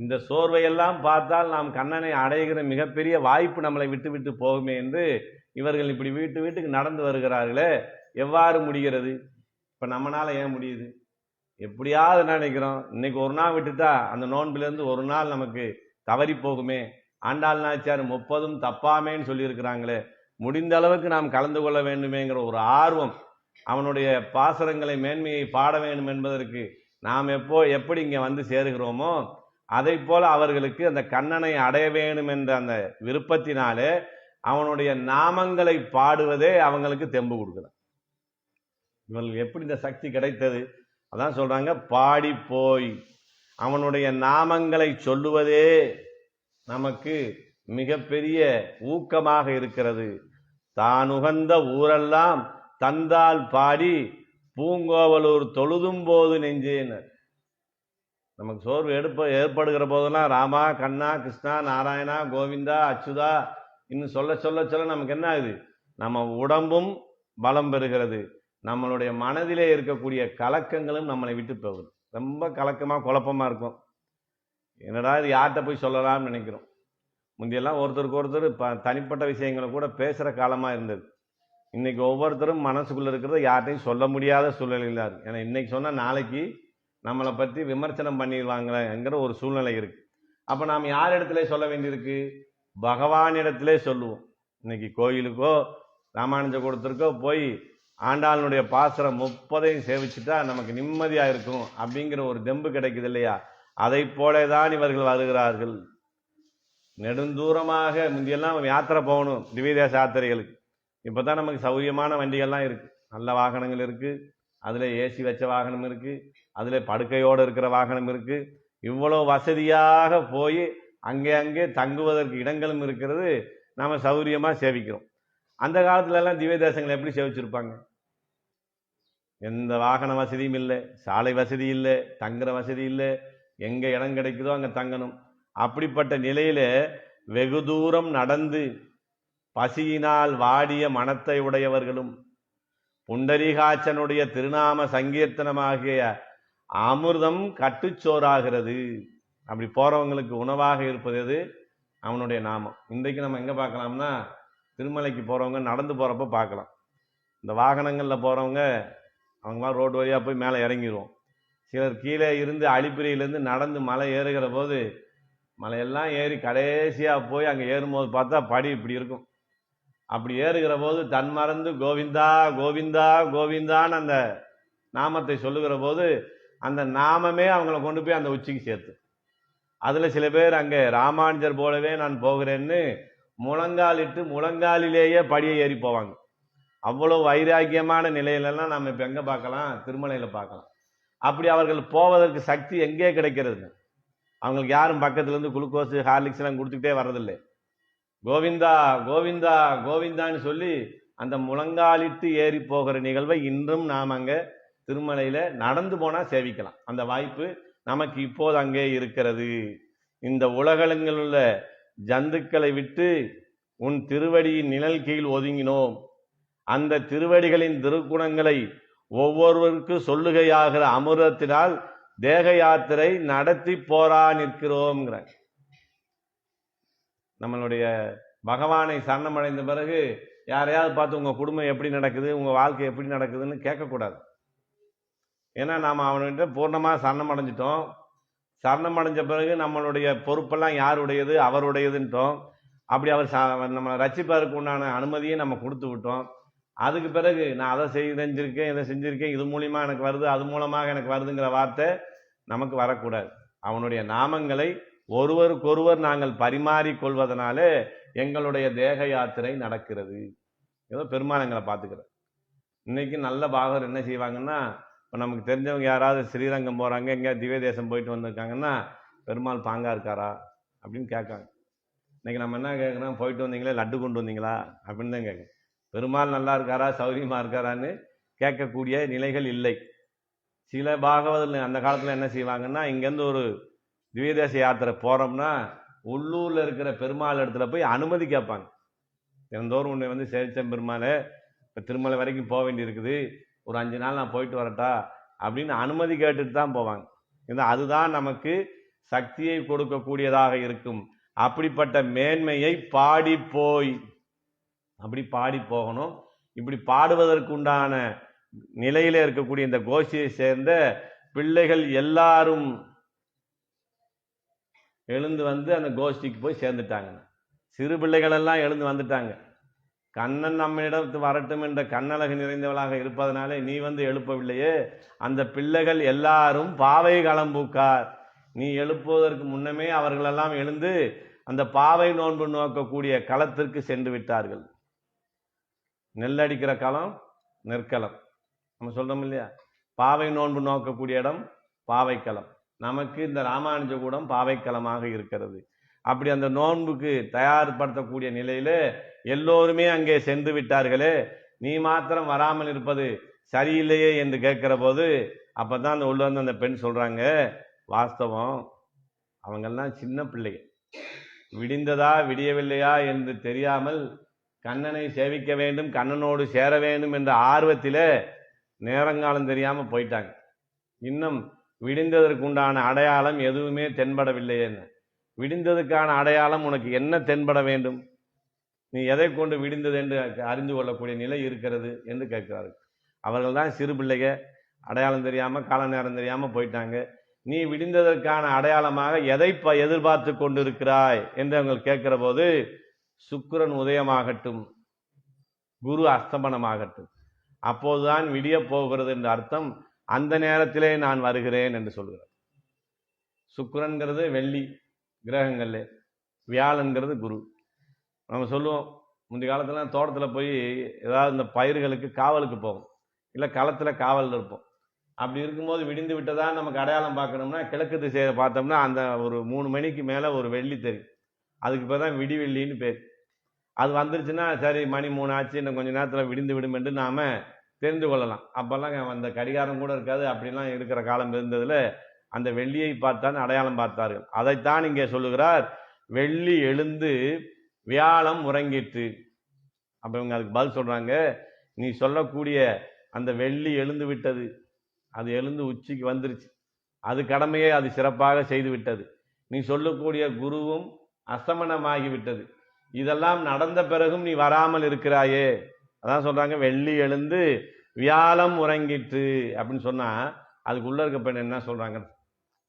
இந்த சோர்வையெல்லாம் பார்த்தால் நாம் கண்ணனை அடைகிற மிகப்பெரிய வாய்ப்பு நம்மளை விட்டு விட்டு போகுமே என்று இவர்கள் இப்படி வீட்டுக்கு நடந்து வருகிறார்களே, எவ்வாறு முடிகிறது? இப்போ நம்மளால ஏன் முடியுது? எப்படியாவது நினைக்கிறோம், இன்னைக்கு ஒரு நாள் விட்டுட்டா அந்த நோன்பிலிருந்து ஒரு நாள் நமக்கு தவறி போகுமே. ஆண்டாள் நாச்சியார் 30 தப்பாமேன்னு சொல்லியிருக்கிறாங்களே, முடிந்த அளவுக்கு நாம் கலந்து கொள்ள வேண்டுமேங்கிற ஒரு ஆர்வம், அவனுடைய பாசரங்களை மேன்மையை பாட வேண்டும் என்பதற்கு நாம் எப்படி இங்கே வந்து சேருகிறோமோ அதை போல அவர்களுக்கு அந்த கண்ணனை அடைய வேண்டும் என்ற அந்த விருப்பத்தினாலே அவனுடைய நாமங்களை பாடுவதே அவங்களுக்கு தெம்பு கொடுக்குது. இவங்களுக்கு எப்படி இந்த சக்தி கிடைத்தது? அதான் சொல்றாங்க, பாடி போய் அவனுடைய நாமங்களை சொல்லுவதே நமக்கு மிகப்பெரிய ஊக்கமாக இருக்கிறது. தான் உகந்த ஊரெல்லாம் தந்தால் பாடி பூங்கோவலூர் தொழுதும் போது நெஞ்சேனர். நமக்கு சோர்வு ஏற்படுகிற போதெல்லாம் ராமா, கண்ணா, கிருஷ்ணா, நாராயணா, கோவிந்தா, அச்சுதா இன்னும் சொல்ல சொல்ல சொல்ல நமக்கு என்ன ஆகுது? நம்ம உடம்பும் பலம் பெறுகிறது, நம்மளுடைய மனதிலே இருக்கக்கூடிய கலக்கங்களும் நம்மளை விட்டு போகுது. ரொம்ப கலக்கமாக குழப்பமாக இருக்கும். என்னடா இது யார்கிட்ட போய் சொல்லலாம்னு நினைக்கிறோம். முந்தையெல்லாம் ஒருத்தருக்கு ஒருத்தர் தனிப்பட்ட விஷயங்களை கூட பேசுகிற காலமாக இருந்தது. இன்னைக்கு ஒவ்வொருத்தரும் மனசுக்குள்ளே இருக்கிறத யார்ட்டையும் சொல்ல முடியாத சூழ்நிலையில் இருக்கு. ஏன்னா இன்னைக்கு சொன்னால் நாளைக்கு நம்மளை பற்றி விமர்சனம் பண்ணிடுவாங்களேங்கிற ஒரு சூழ்நிலை இருக்கு. அப்போ நாம் யார் இடத்துல சொல்ல வேண்டியிருக்கு? பகவானிடத்திலே சொல்லுவோம். இன்னைக்கு கோயிலுக்கோ ராமானுஜ கூடத்திற்கோ போய் ஆண்டாளனுடைய பாசுரம் 30ஐயும் சேவிச்சுட்டா நமக்கு நிம்மதியாக இருக்கும் அப்படிங்கிற ஒரு தெம்பு கிடைக்குது இல்லையா? அதை போலதான் இவர்கள் வருகிறார்கள். நெடுந்தூரமாக முந்தியெல்லாம் யாத்திரை போகணும், திவ்யதேச யாத்திரைகளுக்கு. இப்போ தான் நமக்கு சௌகரியமான வண்டிகள்லாம் இருக்குது, நல்ல வாகனங்கள் இருக்குது, அதில் ஏசி வச்ச வாகனம் இருக்குது, அதில் படுக்கையோடு இருக்கிற வாகனம் இருக்குது. இவ்வளோ வசதியாக போய் அங்கே தங்குவதற்கு இடங்களும் இருக்கிறது, நாம் சௌகரியமாக சேவிக்கிறோம். அந்த காலத்துலலாம் திவ்ய தேசங்கள் எப்படி சேவிச்சிருப்பாங்க? எந்த வாகன வசதியும் இல்லை, சாலை வசதி இல்லை, தங்குற வசதி இல்லை, எங்கே இடம் கிடைக்குதோ அங்கே தங்கணும். அப்படிப்பட்ட நிலையில வெகு தூரம் நடந்து பசியினால் வாடிய மனத்தை உடையவர்களும் புண்டரீகாட்சனுடைய திருநாம சங்கீர்த்தனமாகிய அமிர்தம் கட்டுச்சோறாகிறது. அப்படி போறவங்களுக்கு உணவாக இருப்பது எது? அவனுடைய நாமம். இன்றைக்கு நம்ம எங்கே பார்க்கலாம்னா, திருமலைக்கு போகிறவங்க நடந்து போகிறப்ப பார்க்கலாம். இந்த வாகனங்களில் போகிறவங்க அவங்களாம் ரோடு வழியாக போய் மேலே இறங்கிடுவோம். சிலர் கீழே இருந்து அழிப்பிரியிலேருந்து நடந்து மலை ஏறுகிற போது மலையெல்லாம் ஏறி கடைசியாக போய் அங்கே ஏறும்போது பார்த்தா படி இப்படி இருக்கும். அப்படி ஏறுகிற போது தன் மறந்து கோவிந்தா கோவிந்தா கோவிந்தான்னு அந்த நாமத்தை சொல்லுகிற போது அந்த நாமமே அவங்கள கொண்டு போய் அந்த உச்சிக்கு சேர்த்து. அதில் சில பேர் அங்கே ராமானுஜர் போலவே நான் போகிறேன்னு முழங்காலிட்டு முழங்காலிலேயே படியை ஏறி போவாங்க. அவ்வளவு வைராக்கியமான நிலையிலெல்லாம் நம்ம இப்ப எங்க பார்க்கலாம்? திருமலையில பார்க்கலாம். அப்படி அவர்கள் போவதற்கு சக்தி எங்கே கிடைக்கிறது? அவங்களுக்கு யாரும் பக்கத்துல இருந்து குளுக்கோஸ் ஹார்லிக்ஸ் எல்லாம் கொடுத்துக்கிட்டே வர்றதில்லை. கோவிந்தா கோவிந்தா கோவிந்தான்னு சொல்லி அந்த முழங்காலிட்டு ஏறி போகிற நிகழ்வை இன்றும் நாம் அங்க திருமலையில நடந்து போனா சேவிக்கலாம். அந்த வாய்ப்பு நமக்கு இப்போது அங்கே இருக்கிறது. இந்த உலகங்களில் உள்ள ஜந்துக்களை விட்டு உன் திருவடியின் நிழல் கீழ் ஒதுங்கினோம். அந்த திருவடிகளின் திருக்குணங்களை ஒவ்வொருவருக்கு சொல்லுகையாகிற அமிர்தத்தினால் தேக யாத்திரை நடத்தி போரா நிற்கிறோம்ங்கிற. நம்மளுடைய பகவானை சரணமடைந்த பிறகு யாரையாவது பார்த்து உங்க குடும்பம் எப்படி நடக்குது, உங்க வாழ்க்கை எப்படி நடக்குதுன்னு கேட்கக்கூடாது. ஏன்னா நாம் அவன்கிட்ட பூர்ணமா சரணம் அடைஞ்சிட்டோம். சரணம் அடைஞ்ச பிறகு நம்மளுடைய பொறுப்பெல்லாம் யாருடையது? அவருடையதுன்ட்டோம். அப்படி அவர் நம்மளை ரட்சிப்பதற்கு உண்டான அனுமதியை நம்ம கொடுத்து விட்டோம். அதுக்கு பிறகு நான் அதை செஞ்சிருக்கேன், இதை செஞ்சிருக்கேன், இது மூலியமா எனக்கு வருது, அது மூலமாக எனக்கு வருதுங்கிற வார்த்தை நமக்கு வரக்கூடாது. அவனுடைய நாமங்களை ஒருவருக்கொருவர் நாங்கள் பரிமாறிக் கொள்வதனாலே எங்களுடைய தேக யாத்திரை நடக்கிறது. ஏதோ பெருமானங்களை பார்த்துக்கிறேன். இன்னைக்கு நல்ல பாகவர் என்ன செய்வாங்கன்னா, இப்போ நமக்கு தெரிஞ்சவங்க யாராவது ஸ்ரீரங்கம் போறாங்க, எங்கேயாவது திவ்ய தேசம் போயிட்டு வந்திருக்காங்கன்னா, பெருமாள் பாங்கா இருக்காரா அப்படின்னு கேட்காங்க. இன்னைக்கு நம்ம என்ன கேட்குறோம்? போயிட்டு வந்தீங்களே, லட்டு கொண்டு வந்தீங்களா அப்படின்னு தான் கேட்குறோம். பெருமாள் நல்லா இருக்காரா, சௌரியமா இருக்காரான்னு கேட்கக்கூடிய நிலைகள் இல்லை. சில பாகவதர்கள் அந்த காலத்துல என்ன செய்வாங்கன்னா, இங்கேருந்து ஒரு திவ்யதேச யாத்திரை போறோம்னா உள்ளூர்ல இருக்கிற பெருமாள் இடத்துல போய் அனுமதி கேட்பாங்க. தினந்தோறும் உன்னை வந்து சேவிச்சம் பெருமாளே, இப்போ திருமலை வரைக்கும் போக வேண்டி இருக்குது, ஒரு 5 நாள் நான் போயிட்டு வரட்டா அப்படின்னு அனுமதி கேட்டுட்டு தான் போவாங்க. அதுதான் நமக்கு சக்தியை கொடுக்கக்கூடியதாக இருக்கும். அப்படிப்பட்ட மேன்மையை பாடி போய் அப்படி பாடி போகணும். இப்படி பாடுவதற்கு உண்டான நிலையில இருக்கக்கூடிய இந்த கோஷ்டியை சேர்ந்த பிள்ளைகள் எல்லாரும் எழுந்து வந்து அந்த கோஷ்டிக்கு போய் சேர்ந்துட்டாங்க. சிறு பிள்ளைகள் எல்லாம் எழுந்து வந்துட்டாங்க. கண்ணன் நம்மிடத்து வரட்டும் என்ற கண்ணழகு நிறைந்தவளாக இருப்பதனாலே நீ வந்து எழுப்பவில்லையே, அந்த பிள்ளைகள் எல்லாரும் பாவை களம்பூக்கார். நீ எழுப்புவதற்கு முன்னமே அவர்களெல்லாம் எழுந்து அந்த பாவை நோன்பு நோக்கக்கூடிய களத்திற்கு சென்று விட்டார்கள். நெல்லடிக்கிற களம் நெற்களம் நம்ம சொல்றோம் இல்லையா? பாவை நோன்பு நோக்கக்கூடிய இடம் பாவைக்களம். நமக்கு இந்த ராமானுஜ கூடம் பாவைக்களமாக இருக்கிறது. அப்படி அந்த நோன்புக்கு தயார்படுத்தக்கூடிய நிலையில எல்லோருமே அங்கே சென்று விட்டார்களே, நீ மாத்திரம் வராமல் இருப்பது சரியில்லையே என்று கேட்கிற போது அப்பதான் அந்த உள்ள வந்து அந்த பெண் சொல்றாங்க, வாஸ்தவம் அவங்கெல்லாம் சின்ன பிள்ளைங்க, விடிந்ததா விடியவில்லையா என்று தெரியாமல் கண்ணனை சேவிக்க வேண்டும், கண்ணனோடு சேர வேண்டும் என்ற ஆர்வத்தில நேரங்காலம் தெரியாம போயிட்டாங்க. இன்னும் விடிந்ததற்கு உண்டான அடையாளம் எதுவுமே தென்படவில்லையே. விடிந்ததுக்கான அடையாளம் உனக்கு என்ன தென்பட வேண்டும்? நீ எதை கொண்டு விடிந்தது என்று அறிந்து கொள்ளக்கூடிய நிலை இருக்கிறது என்று கேட்கிறார்கள். அவர்கள் தான் சிறு பிள்ளைங்க, அடையாளம் தெரியாம கால நேரம் தெரியாம போயிட்டாங்க. நீ விடிந்ததற்கான அடையாளமாக எதை எதிர்பார்த்து கொண்டிருக்கிறாய் என்று அவங்க கேட்கிற போது, சுக்கிரன் உதயமாகட்டும், குரு அஸ்தமனமாகட்டும், அப்போதுதான் விடிய போகிறது என்ற அர்த்தம். அந்த நேரத்திலே நான் வருகிறேன் என்று சொல்கிறார். சுக்கிரன்கிறது வெள்ளி கிரகங்கள்ல, வியாழன்கிறது குரு. நம்ம சொல்லுவோம், முந்தைய காலத்துல தோட்டத்துல போய் ஏதாவது இந்த பயிர்களுக்கு காவலுக்கு போவோம், இல்லை களத்துல காவல் இருப்போம். அப்படி இருக்கும்போது விடிந்து விட்டதா நமக்கு அடையாளம் பார்க்கணும்னா கிழக்கு திசையை பார்த்தோம்னா அந்த ஒரு 3 மணிக்கு மேல ஒரு வெள்ளி தெரியும். அதுக்கு பேர் தான் விடிவெள்ளின்னு பேர். அது வந்துருச்சுன்னா சரி, மணி 3 ஆச்சு, இன்னும் கொஞ்ச நேரத்தில் விடிந்து விடும் என்று நாம தெரிந்து கொள்ளலாம். அப்பெல்லாம் அந்த கடிகாரம் கூட இருக்காது. அப்படிலாம் இருக்கிற காலம் இருந்ததுல அந்த வெள்ளியை பார்த்தான் அடையாளம் பார்த்தார்கள். அதைத்தான் இங்கே சொல்லுகிறார், வெள்ளி எழுந்து வியாழம் உறங்கிட்டு. அப்ப இவங்க அதுக்கு பதில் சொல்றாங்க, நீ சொல்லக்கூடிய அந்த வெள்ளி எழுந்து விட்டது, அது எழுந்து உச்சிக்கு வந்துருச்சு, அது கடமையை அது சிறப்பாக செய்து விட்டது. நீ சொல்லக்கூடிய குருவும் அஸ்தமனமாகிவிட்டது. இதெல்லாம் நடந்த பிறகும் நீ வராமல் இருக்கிறாயே. அதான் சொல்றாங்க, வெள்ளி எழுந்து வியாழம் உறங்கிட்டு அப்படின்னு சொன்னா அதுக்குள்ள இருக்க பெண் என்ன சொல்றாங்க,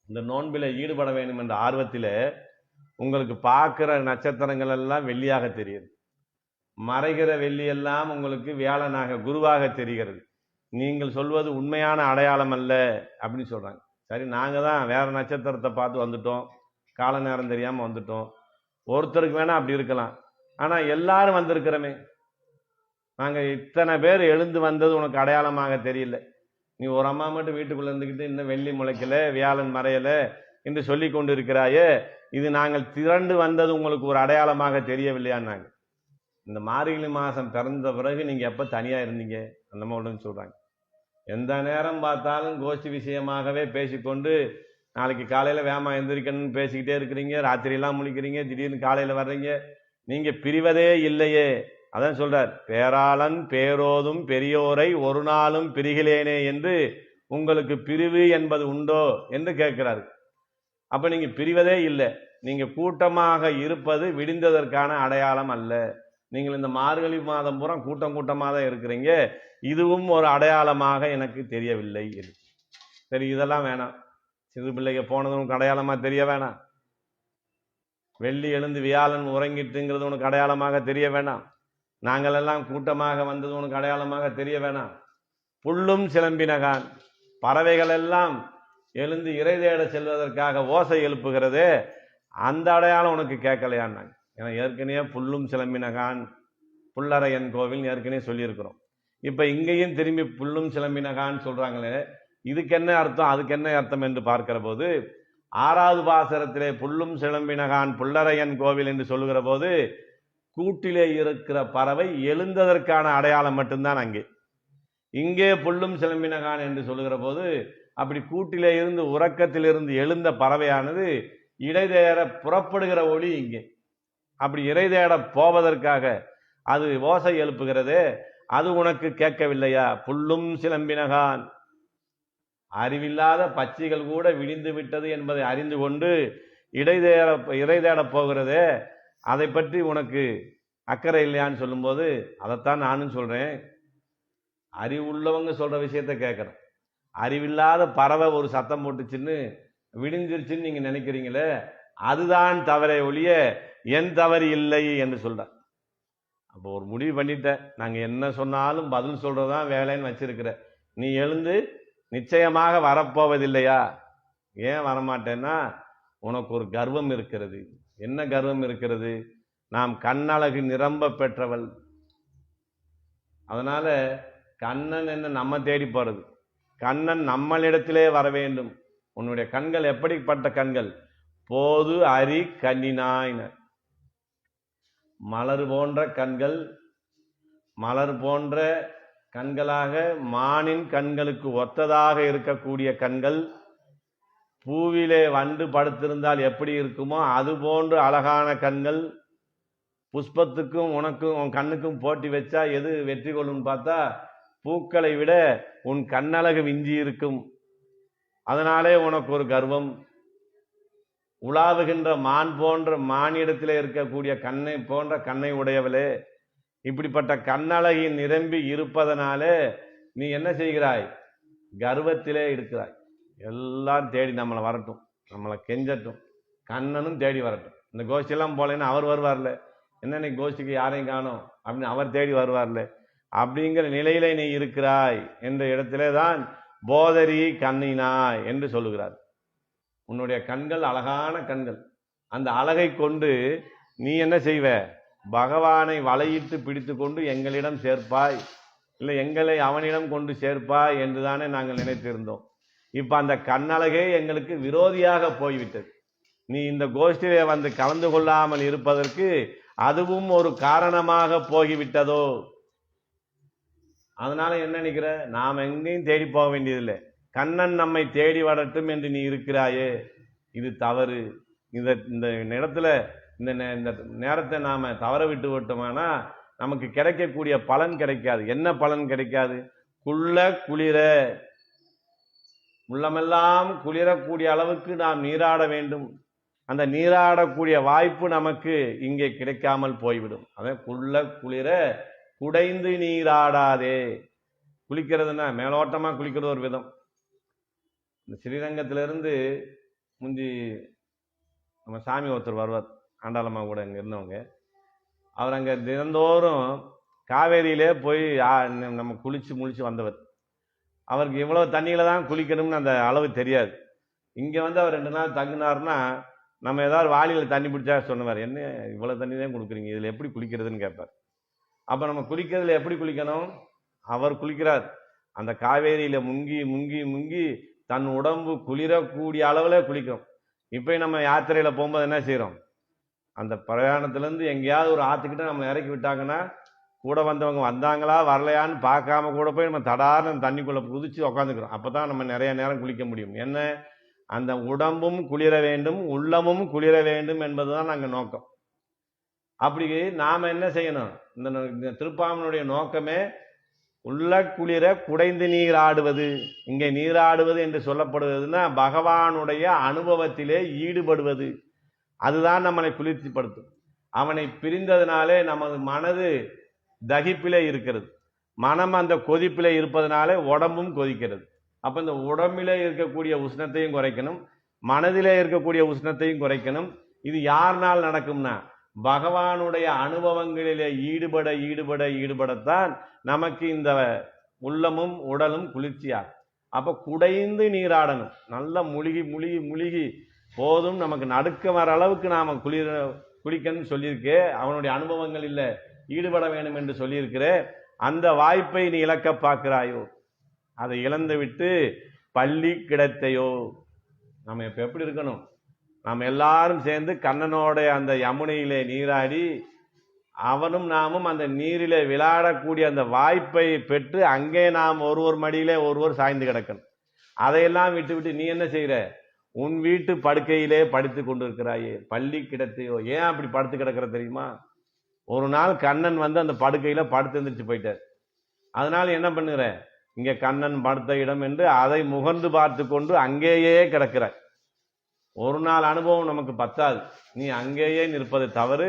இந்த நோன்பில ஈடுபட வேண்டும் என்ற ஆர்வத்தில உங்களுக்கு பார்க்கிற நட்சத்திரங்கள் எல்லாம் வெள்ளியாக தெரியுது, மறைகிற வெள்ளி எல்லாம் உங்களுக்கு வியாழனாக குருவாக தெரிகிறது. நீங்கள் சொல்வது உண்மையான அடையாளம் அல்ல அப்படின்னு சொல்றாங்க. சரி, நாங்க தான் வேற நட்சத்திரத்தை பார்த்து வந்துட்டோம், கால நேரம் தெரியாம வந்துட்டோம். ஒருத்தருக்கு வேணா அப்படி இருக்கலாம், ஆனா எல்லாரும் வந்திருக்கிறோமே, நாங்கள் இத்தனை பேர் எழுந்து வந்தது உனக்கு அடையாளமாக தெரியல. நீ ஒரு அம்மா மட்டும் வீட்டுக்குள்ள இருந்துக்கிட்டு இன்னும் வெள்ளி முளைக்கல, வியாழன் மறையல என்று சொல்லி கொண்டு இருக்கிறாயே, இது நாங்கள் திரண்டு வந்தது உங்களுக்கு ஒரு அடையாளமாக தெரியவில்லையான்னாங்க. இந்த மார்கழி மாதம் பிறந்த பிறகு நீங்க எப்ப தனியா இருந்தீங்க? அந்த மாதிரி சொல்றாங்க. எந்த நேரம் பார்த்தாலும் கோஷ்டி விஷயமாகவே பேசிக்கொண்டு நாளைக்கு காலையில வேமா எந்திரிக்கணும்னு பேசிக்கிட்டே இருக்கிறீங்க, ராத்திரியெல்லாம் முழிக்கிறீங்க, திடீர்னு காலையில வர்றீங்க. நீங்க பிரிவதே இல்லையே. அதான் சொல்றார், பேராளன் பேரோதும் பெரியோரை ஒரு நாளும் பிரிகிலேனே என்று உங்களுக்கு பிரிவு என்பது உண்டோ என்று கேட்கிறார். அப்ப நீங்க பிரிவதே இல்லை. நீங்க கூட்டமாக இருப்பது விடிந்ததற்கான அடையாளம் அல்ல. நீங்கள் இந்த மார்கழி மாதம் பூரா கூட்டம் கூட்டமாக தான் இருக்கிறீங்க, இதுவும் ஒரு அடையாளமாக எனக்கு தெரியவில்லை. சரி, இதெல்லாம் வேணாம். சிறு பிள்ளைங்க போனது உனக்கு அடையாளமா தெரிய வேணாம். வெள்ளி எழுந்து வியாழன் உறங்கிட்டுங்கிறது உனக்கு அடையாளமாக தெரிய வேணாம். நாங்கள் எல்லாம் கூட்டமாக வந்தது உனக்கு அடையாளமாக தெரிய வேணாம். புல்லும் சிலம்பினகான், பறவைகள் எல்லாம் எழுந்து இறை தேட செல்வதற்காக ஓசை எழுப்புகிறதே, அந்த அடையாளம் உனக்கு கேட்கலையான்னாங்க. ஏன்னா ஏற்கனவே புல்லும் சிலம்பினகான் புல்லரையன் கோவில் ஏற்கனவே சொல்லியிருக்கிறோம். இப்ப இங்கேயும் திரும்பி புல்லும் சிலம்பினகான் சொல்றாங்களே, இதுக்கு என்ன அர்த்தம் அதுக்கு என்ன அர்த்தம் என்று பார்க்கிற போது, 6வது பாசரத்திலே புல்லும் சிலம்பினகான் புல்லரையன் கோவில் என்று சொல்லுகிற போது கூட்டிலே இருக்கிற பறவை எழுந்ததற்கான அடையாளம் மட்டும்தான் அங்கே. இங்கே புல்லும் சிலம்பினகான் என்று சொல்லுகிற போது அப்படி கூட்டிலே இருந்து உறக்கத்திலிருந்து எழுந்த பறவையானது இடைதேற புறப்படுகிற ஒளி இங்கே. அப்படி இறைதேட போவதற்காக அது ஓசை எழுப்புகிறதே, அது உனக்கு கேட்கவில்லையா? புல்லும் சிலம்பினகான், அறிவில்லாத பச்சைகள் கூட விடிந்து விட்டது என்பதை அறிந்து கொண்டு இறைதேட போகிறதே, அதை பற்றி உனக்கு அக்கறை இல்லையான்னு சொல்லும்போது அதைத்தான் நானும் சொல்றேன். அறிவுள்ளவங்க சொல்ற விஷயத்த கேட்கறேன். அறிவில்லாத பறவை ஒரு சத்தம் போட்டுச்சுன்னு விடிஞ்சிருச்சுன்னு நீங்க நினைக்கிறீங்களே, அதுதான் தவறை ஒழிய என் தவறு இல்லை என்று சொல்ற. அப்போ ஒரு முடிவு பண்ணிட்டேன், நாங்க என்ன சொன்னாலும் பதில் சொல்றதுதான் வேலைன்னு வச்சிருக்கிற. நீ எழுந்து நிச்சயமாக வரப்போவதில்லையா? ஏன் வரமாட்டேன்னா, உனக்கு ஒரு கர்வம் இருக்கிறது. என்ன கர்வம் இருக்கிறது? நாம் கண்ணழகு நிரம்ப பெற்றவள். அதனால கண்ணன் என்ன நம்ம தேடி போறது, கண்ணன் நம்மளிடத்திலே வர வேண்டும். உன்னுடைய கண்கள் எப்படிப்பட்ட கண்கள்? போது அரி கண்ணினாயின, மலர் போன்ற கண்கள். மலர் போன்ற கண்களாக மானின் கண்களுக்கு ஒத்ததாக இருக்கக்கூடிய கண்கள். பூவிலே வண்டு படுத்திருந்தால் எப்படி இருக்குமோ அது போன்று அழகான கண்கள். புஷ்பத்துக்கும் உனக்கும் உன் கண்ணுக்கும் போட்டி வச்சா எது வெற்றி கொள்ளும் பார்த்தா பூக்களை விட உன் கண்ணழகு விஞ்சி இருக்கும். அதனாலே உனக்கு ஒரு கர்வம். உலாவுகின்ற மான் போன்ற மானிடத்திலே இருக்கக்கூடிய கண்ணை போன்ற கண்ணை உடையவளே, இப்படிப்பட்ட கண்ணழகின் நிரம்பி இருப்பதனாலே நீ என்ன செய்கிறாய்? கர்வத்திலே இருக்கிறாய். எல்லாரும் தேடி நம்மளை வரட்டும், நம்மளை கெஞ்சட்டும், கண்ணனும் தேடி வரட்டும். இந்த கோஷ்டியெல்லாம் போலேன்னா அவர் வருவார்ல, என்ன கோஷ்டிக்கு யாரையும் காணும் அப்படின்னு அவர் தேடி வருவார்ல, அப்படிங்கிற நிலையில நீ இருக்கிறாய் என்ற இடத்திலே தான் போதரி கண்ணினாய் என்று சொல்லுகிறார். உன்னுடைய கண்கள் அழகான கண்கள். அந்த அழகை கொண்டு நீ என்ன செய்வ? பகவானை வலையிட்டு பிடித்து கொண்டு எங்களிடம் சேர்ப்பாய், இல்லை எங்களை அவனிடம் கொண்டு சேர்ப்பாய் என்றுதானே நாங்கள் நினைத்திருந்தோம். இப்ப அந்த கண்ணழகே எங்களுக்கு விரோதியாக போய்விட்டது. நீ இந்த கோஷ்டியிலே வந்து கலந்து கொள்ளாமல் இருப்பதற்கு அதுவும் ஒரு காரணமாக போகிவிட்டதோ. அதனால என்ன நினைக்கிற? நாம் எங்கேயும் தேடி போக வேண்டியதில்லை, கண்ணன் நம்மை தேடி வரட்டும் என்று நீ இருக்கிறாயே, இது தவறு. இந்த இடத்துல இந்த நேரத்தை நாம தவற விட்டு விட்டோம்னா நமக்கு கிடைக்கக்கூடிய பலன் கிடைக்காது. என்ன பலன் கிடைக்காது? குளிர உள்ளமெல்லாம் குளிரக்கூடிய அளவுக்கு நாம் நீராட வேண்டும். அந்த நீராடக்கூடிய வாய்ப்பு நமக்கு இங்கே கிடைக்காமல் போய்விடும். அதான் குளிர குடைந்து நீராடாதே. குளிக்கிறதுனா மேலோட்டமா குளிக்கிறது ஒரு விதம். இந்த ஸ்ரீரங்கத்திலிருந்து முந்தி நம்ம சாமி ஒருத்தர் வருவார், ஆண்டாளம்மா கூட அங்கே இருந்தவங்க. அவர் அங்கே தினந்தோறும் காவேரியிலே போய் நம்ம முழிச்சு வந்தவர். அவருக்கு இவ்வளவு தண்ணியில தான் குளிக்கணும்னு அந்த அளவு தெரியாது. இங்கே வந்து அவர் 2 நாள் தங்கினார்னா நம்ம ஏதாவது வாளியில் தண்ணி பிடிச்சா சொன்னவார், என்ன இவ்வளவு தண்ணி தான் கொடுக்குறீங்க, இதில் எப்படி குளிக்கிறதுன்னு கேட்பார். அப்ப நம்ம குளிக்கிறதுல எப்படி குளிக்கணும்? அவர் குளிக்கிறார், அந்த காவேரியில முங்கி முங்கி முங்கி தன் உடம்பு குளிரக்கூடிய அளவுல குளிக்கிறோம். இப்ப நம்ம யாத்திரையில போகும்போது என்ன செய்யறோம்? அந்த பிரயாணத்திலேருந்து எங்கேயாவது ஒரு ஆற்றுக்கிட்ட நம்ம இறக்கி விட்டாங்கன்னா கூட வந்தவங்க வந்தாங்களா வரலையான்னு பார்க்காம கூட போய் நம்ம தடார்னு தண்ணிக்குள்ளே குதிச்சு உக்காந்துக்கிறோம். அப்போ தான் நம்ம நிறைய நேரம் குளிக்க முடியும். என்ன, அந்த உடம்பும் குளிர வேண்டும், உள்ளமும் குளிர வேண்டும் என்பது தான் நாங்கள் நோக்கம். அப்படி நாம் என்ன செய்யணும்? இந்த திருப்பாவனுடைய நோக்கமே உள்ள குளிர குடைந்து நீராடுவது. இங்கே நீராடுவது என்று சொல்லப்படுவதுன்னா பகவானுடைய அனுபவத்திலே ஈடுபடுவது. அதுதான் நம்மளை குளிர்ச்சிப்படுத்தும். அவனை பிரிந்ததுனாலே நமது மனது தகிப்பிலே இருக்கிறது, மனம் அந்த கொதிப்பிலே இருப்பதனாலே உடம்பும் கொதிக்கிறது. அப்ப இந்த உடம்பிலே இருக்கக்கூடிய உஷ்ணத்தையும் குறைக்கணும், மனதிலே இருக்கக்கூடிய உஷ்ணத்தையும் குறைக்கணும். இது யாருனால் நடக்கும்னா பகவானுடைய அனுபவங்களிலே ஈடுபட ஈடுபட ஈடுபடத்தான் நமக்கு இந்த உள்ளமும் உடலும் குளிர்ச்சியாகும். அப்ப குடைந்து நீராடணும், நல்லா முழுகி முழுகி முழுகி போதும், நமக்கு நடுக்க வர அளவுக்கு நாம குளிக்கணும்னு சொல்லியிருக்கே. அவனுடைய அனுபவங்கள் இல்லை ஈடுபட வேண்டும் என்று சொல்லியிருக்கிறே. அந்த வாய்ப்பை நீ இழக்க பார்க்கிறாயோ, அதை இழந்து விட்டு பள்ளி கிடைத்தையோ. நம்ம இப்ப எப்படி இருக்கணும்? நாம் எல்லாரும் சேர்ந்து கண்ணனோட அந்த யமுனையிலே நீராடி அவனும் நாமும் அந்த நீரிலே விளையாடக்கூடிய அந்த வாய்ப்பை பெற்று அங்கே நாம் ஒருவர் மடியிலே ஒருவர் சாய்ந்து கிடக்கணும். அதையெல்லாம் விட்டு விட்டு நீ என்ன செய்யற? உன் வீட்டு படுக்கையிலே படுத்து கொண்டிருக்கிறாயே, பள்ளி கிடத்தையோ. ஏன் அப்படி படுத்து கிடக்கிற தெரியுமா? ஒரு நாள் கண்ணன் வந்து அந்த படுக்கையில படுத்து எந்திரிச்சு போயிட்டார். அதனால என்ன பண்ணுற? இங்க கண்ணன் படுத்த இடம் என்று அதை முகர்ந்து பார்த்து கொண்டு அங்கேயே கிடக்கிற. ஒரு நாள் அனுபவம் நமக்கு பத்தாது, நீ அங்கேயே நிற்பது தவறு.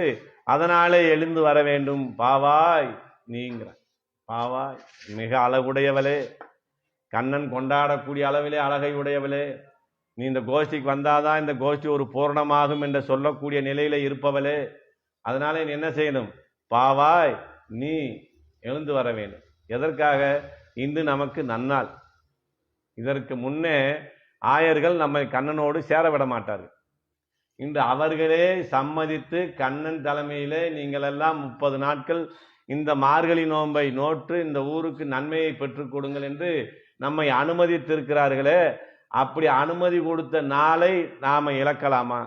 அதனாலே எழுந்து வர வேண்டும். பாவாய் நீங்கிற. பாவாய் மிக அழகுடையவளே, கண்ணன் கொண்டாடக்கூடிய அளவிலே அழகை உடையவளே, நீ இந்த கோஷ்டிக்கு வந்தாதான் இந்த கோஷ்டி ஒரு பூரணமாகும் என்று சொல்லக்கூடிய நிலையில இருப்பவளே. அதனால நீ என்ன செய்யணும்? பாவாய் நீ எழுந்து வர வேண்டும். எதற்காக? இன்று நமக்கு நன்னாள். இதற்கு முன்னே ஆயர்கள் நம்மை கண்ணனோடு சேர விட மாட்டார்கள். இன்று அவர்களே சம்மதித்து கண்ணன் தலைமையிலே நீங்கள் எல்லாம் 30 நாட்கள் இந்த மார்கழி நோன்பை நோற்று இந்த ஊருக்கு நன்மையை பெற்றுக் கொடுங்கள் என்று நம்மை அனுமதித்திருக்கிறார்களே. அப்படி அனுமதி கொடுத்த நாளை நாம இழக்கலாமா?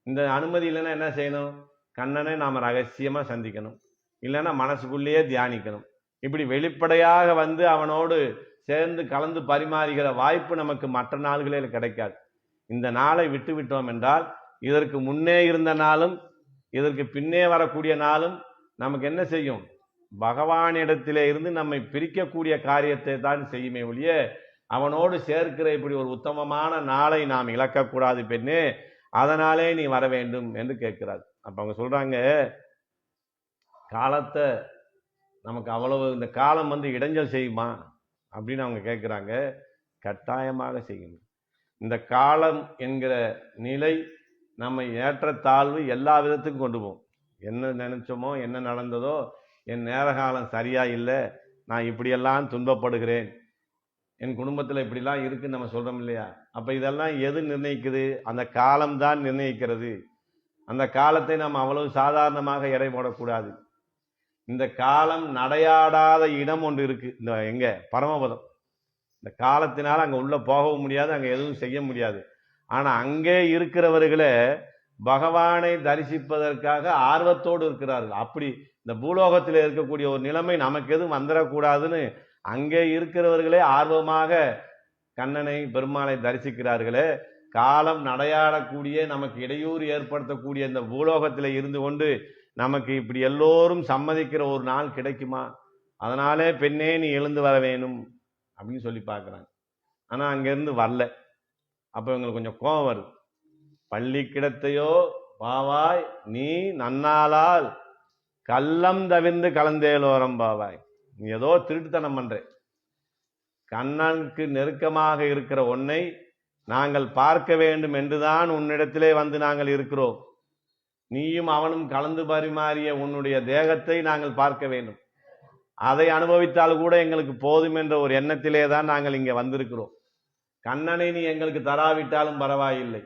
இந்த அனுமதி இல்லைன்னா என்ன செய்யணும்? கண்ணனை நாம ரகசியமா சந்திக்கணும், இல்லைன்னா மனசுக்குள்ளேயே தியானிக்கணும். இப்படி வெளிப்படையாக வந்து அவனோடு சேர்ந்து கலந்து பரிமாறுகிற வாய்ப்பு நமக்கு மற்ற நாள்களில் கிடைக்காது. இந்த நாளை விட்டு விட்டோம் என்றால் இதற்கு முன்னே இருந்த நாளும் இதற்கு பின்னே வரக்கூடிய நாளும் நமக்கு என்ன செய்யும்? பகவானிடத்திலே இருந்து நம்மை பிரிக்கக்கூடிய காரியத்தை தான் செய்யுமே ஒழிய அவனோடு சேர்க்கிற இப்படி ஒரு உத்தமமான நாளை நாம் இழக்கக்கூடாது பெண்ணே. அதனாலே நீ வர வேண்டும் என்று கேட்கிறார். அப்ப அவங்க சொல்றாங்க, காலத்தை நமக்கு அவ்வளவு இந்த காலம் வந்து இடைஞ்சல் செய்யுமா அப்படின்னு அவங்க கேட்குறாங்க. கட்டாயமாக செய்யணும். இந்த காலம் என்கிற நிலை நம்ம ஏற்றத்தாழ்வு எல்லா விதத்துக்கும் கொண்டு போகும். என்ன நினைச்சோமோ, என்ன நடந்ததோ, என் நேர காலம் சரியா இல்லை, நான் இப்படியெல்லாம் துன்பப்படுகிறேன், என் குடும்பத்தில் இப்படிலாம் இருக்குன்னு நம்ம சொல்றோம் இல்லையா? அப்ப இதெல்லாம் எது நிர்ணயிக்குது? அந்த காலம்தான் நிர்ணயிக்கிறது. அந்த காலத்தை நாம் அவ்வளவு சாதாரணமாக எடை போடக்கூடாது. இந்த காலம் நடையாடாத இடம் ஒன்று இருக்கு. இந்த எங்க? பரமபதம். இந்த காலத்தினால் அங்க உள்ள போகவும் முடியாது, அங்க எதுவும் செய்ய முடியாது. ஆனா அங்கே இருக்கிறவர்களே பகவானை தரிசிப்பதற்காக ஆர்வத்தோடு இருக்கிறார்கள். அப்படி இந்த பூலோகத்தில் இருக்கக்கூடிய ஒரு நிலைமை நமக்கு எதுவும் வந்துடக்கூடாதுன்னு அங்கே இருக்கிறவர்களே ஆர்வமாக கண்ணனை பெருமாளை தரிசிக்கிறார்களே. காலம் நடையாடக்கூடிய நமக்கு இடையூறு ஏற்படுத்தக்கூடிய இந்த பூலோகத்தில் இருந்து கொண்டு நமக்கு இப்படி எல்லோரும் சம்மதிக்கிற ஒரு நாள் கிடைக்குமா? அதனாலே பெண்ணே நீ எழுந்து வர வேணும் அப்படின்னு சொல்லி பார்க்குறாங்க. ஆனால் அங்கேருந்து வரல. அப்போ இவங்களுக்கு கொஞ்சம் கோபம் வருது. பள்ளி கிடத்தையோ பாவாய் நீ நன்னாளால் கள்ளம் தவிர்ந்து கலந்தேலோரம் பாவாய். நீ ஏதோ திருட்டுத்தனம் பண்ற. கண்ணனுக்கு நெருக்கமாக இருக்கிற உன்னை நாங்கள் பார்க்க வேண்டும் என்றுதான் உன்னிடத்திலே வந்து நாங்கள் இருக்கிறோம். நீயும் அவனும் கலந்து பரிமாறிய உன்னுடைய தேகத்தை நாங்கள் பார்க்க வேண்டும். அதை அனுபவித்தால் கூட எங்களுக்கு போதும் என்ற ஒரு எண்ணத்திலே தான் நாங்கள் இங்கே வந்திருக்கிறோம். கண்ணனை நீ எங்களுக்கு தராவிட்டாலும் பரவாயில்லை,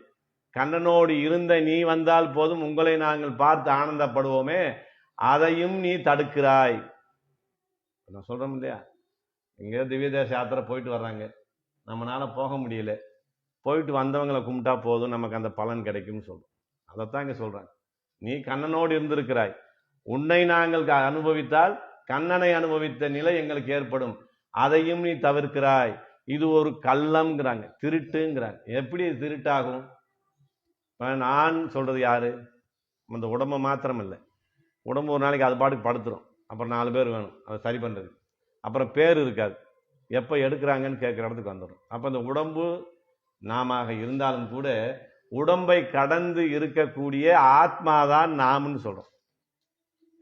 கண்ணனோடு இருந்த நீ வந்தால் போதும், உங்களை நாங்கள் பார்த்து ஆனந்தப்படுவோமே. அதையும் நீ தடுக்கிறாய். நான் சொல்றோம் இல்லையா, எங்கேயோ திவ்ய தேச யாத்திரை போயிட்டு வர்றாங்க, நம்மளால போக முடியல, போயிட்டு வந்தவங்களை கும்பிட்டா போதும் நமக்கு அந்த பலன் கிடைக்கும்னு சொல்றோம். அதைத்தான் இங்க சொல்றாங்க. நீ கண்ணனோடு இருந்திருக்கிறாய், உன்னை நாங்கள் அனுபவித்தால் கண்ணனை அனுபவித்த நிலை எங்களுக்கு ஏற்படும், அதையும் நீ தவிர்க்கிறாய். இது ஒரு கள்ளம்ங்கிறாங்க, திருட்டுங்கிறாங்க. எப்படி திருட்டாகும்? நான் சொல்றது யாரு? அந்த உடம்பை மாத்திரம் இல்லை, உடம்பு ஒரு நாளைக்கு அது பாட்டுக்கு படுத்துரும், அப்புறம் 4 பேர் வேணும் அதை சரி பண்றது, அப்புறம் பேர் இருக்காது, எப்போ எடுக்கிறாங்கன்னு கேட்குற இடத்துக்கு வந்துடும். அப்போ இந்த உடம்பு நாம இருந்தாலும் கூட உடம்பை கடந்து இருக்கக்கூடிய ஆத்மாதான் நாம்னு சொல்றோம்.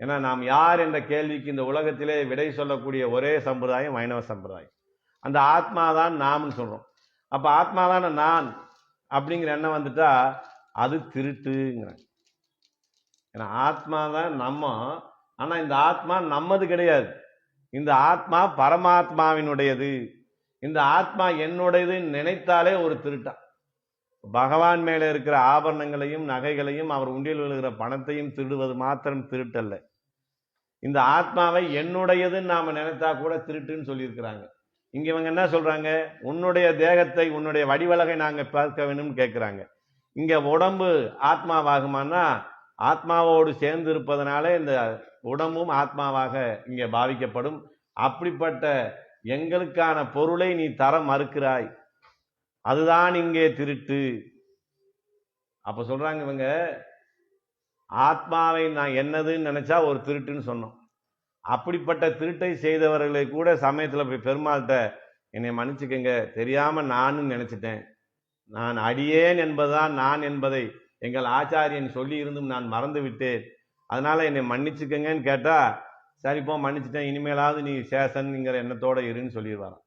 ஏன்னா நாம் யார் என்ற கேள்விக்கு இந்த உலகத்திலே விடை சொல்லக்கூடிய ஒரே சம்பிரதாயம் வைணவ சம்பிரதாயம். அந்த ஆத்மாதான் நாம்னு சொல்றோம். அப்ப ஆத்மாதான நான் அப்படிங்கிற எண்ணம் வந்துட்டா அது திருட்டுங்கிறாங்க. ஏன்னா ஆத்மாதான் நம்ம, ஆனா இந்த ஆத்மா நம்மது கிடையாது. இந்த ஆத்மா பரமாத்மாவினுடையது. இந்த ஆத்மா என்னுடையது நினைத்தாலே ஒரு திருட்டா. பகவான் மேல இருக்கிற ஆபரணங்களையும் நகைகளையும் அவர் உண்டியில் விழுகிற பணத்தையும் திருடுவது மாத்திரம் திருட்டல்ல. இந்த ஆத்மாவை என்னுடையதுன்னு நாம நினைத்தா கூட திருட்டுன்னு சொல்லியிருக்கிறாங்க. இங்க இவங்க என்ன சொல்றாங்க? உன்னுடைய தேகத்தை, உன்னுடைய வடிவழகை நாங்க பார்க்க வேணும்னு கேட்கிறாங்க. இங்க உடம்பு ஆத்மாவாகுமானா ஆத்மாவோடு சேர்ந்து இருப்பதனால இந்த உடம்பும் ஆத்மாவாக இங்கே பாவிக்கப்படும். அப்படிப்பட்ட எங்களுக்கான பொருளை நீ தர மறுக்கிறாய், அதுதான் இங்கே திருட்டு. அப்ப சொல்றாங்க இவங்க, ஆத்மாவை நான் என்னதுன்னு நினைச்சா ஒரு திருட்டுன்னு சொன்னோம். அப்படிப்பட்ட திருட்டை செய்தவர்களை கூட சமயத்துல போய் பெருமாள்கிட்ட என்னை மன்னிச்சுக்கங்க, தெரியாம நானும் நினைச்சிட்டேன், நான் அடியேன் என்பதுதான் நான் என்பதை எங்கள் ஆச்சாரியன் சொல்லி இருந்தும் நான் மறந்து விட்டேன், அதனால என்னை மன்னிச்சுக்கங்கன்னு கேட்டா சரிப்போ மன்னிச்சுட்டேன், இனிமேலாவது நீ சேஷன்ங்கிற எண்ணத்தோட இருன்னு சொல்லிடுவாராம்.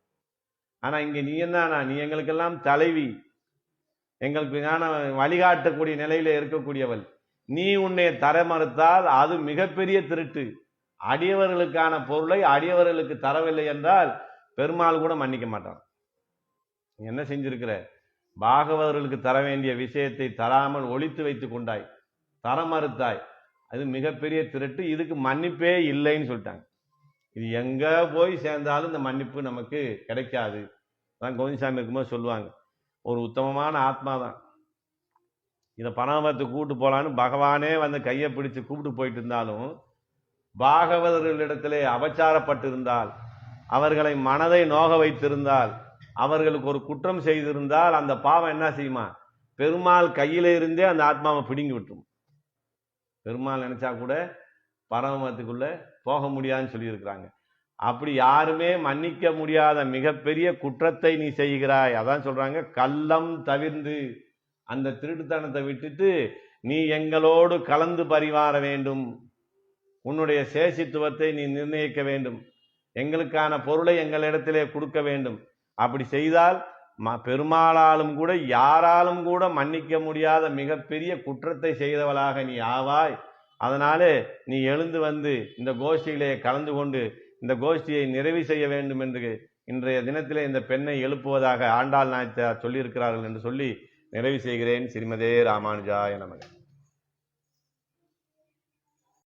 ஆனா இங்க நீ என்ன, நீ எங்களுக்கெல்லாம் தலைவி, எங்களுக்கு வழிகாட்டக்கூடிய நிலையில இருக்கக்கூடியவள், நீ உன்னை தர மறுத்தால் அது மிகப்பெரிய திருட்டு. அடியவர்களுக்கான பொருளை அடியவர்களுக்கு தரவில்லை என்றால் பெருமாள் கூட மன்னிக்க மாட்டான். என்ன செஞ்சிருக்கிற? பாகவதர்களுக்கு தர வேண்டிய விஷயத்தை தராமல் ஒழித்து வைத்து கொண்டாய், தர மறுத்தாய், அது மிகப்பெரிய திருட்டு, இதுக்கு மன்னிப்பே இல்லைன்னு சொல்லிட்டாங்க. இது எங்க போய் சேர்ந்தாலும் இந்த மன்னிப்பு நமக்கு கிடைக்காது. தான் கோவிந்தசாமி இருக்கும்போது சொல்லுவாங்க, ஒரு உத்தமமான ஆத்மா தான் இதை பரமத்துக்கு கூப்பிட்டு போலான்னு பகவானே வந்து கையை பிடிச்சு கூப்பிட்டு போயிட்டு இருந்தாலும் பாகவதர்களிடத்திலே அபச்சாரப்பட்டிருந்தால், அவர்களை மனதை நோக வைத்திருந்தால், அவர்களுக்கு ஒரு குற்றம் செய்திருந்தால் அந்த பாவம் என்ன செய்யுமா? பெருமாள் கையில இருந்தே அந்த ஆத்மாவை பிடுங்கி விட்டுரும். பெருமாள் நினைச்சா கூட பரமத்துக்குள்ள போக முடியாதுன்னு சொல்லியிருக்கிறாங்க. அப்படி யாருமே மன்னிக்க முடியாத மிகப்பெரிய குற்றத்தை நீ செய்கிறாய். அதான் சொல்றாங்க, கள்ளம் தவிர்ந்து அந்த திருட்டுத்தனத்தை விட்டுட்டு நீ எங்களோடு கலந்து பரிவார வேண்டும், உன்னுடைய சேஷித்துவத்தை நீ நிர்ணயிக்க வேண்டும், எங்களுக்கான பொருளை எங்களிடத்திலே கொடுக்க வேண்டும். அப்படி செய்தால் பெருமாளாலும் கூட யாராலும் கூட மன்னிக்க முடியாத மிகப்பெரிய குற்றத்தை செய்தவளாக நீ ஆவாய். அதனாலே நீ எழுந்து வந்து இந்த கோஷ்டியிலே கலந்து கொண்டு இந்த கோஷ்டியை நிறைவு செய்ய வேண்டும் என்று இன்றைய தினத்திலே இந்த பெண்ணை எழுப்புவதாக ஆண்டாள் நாயத்தார் சொல்லியிருக்கிறார்கள் என்று சொல்லி நிறைவு செய்கிறேன். ஸ்ரீமதே ராமானுஜாய நமக.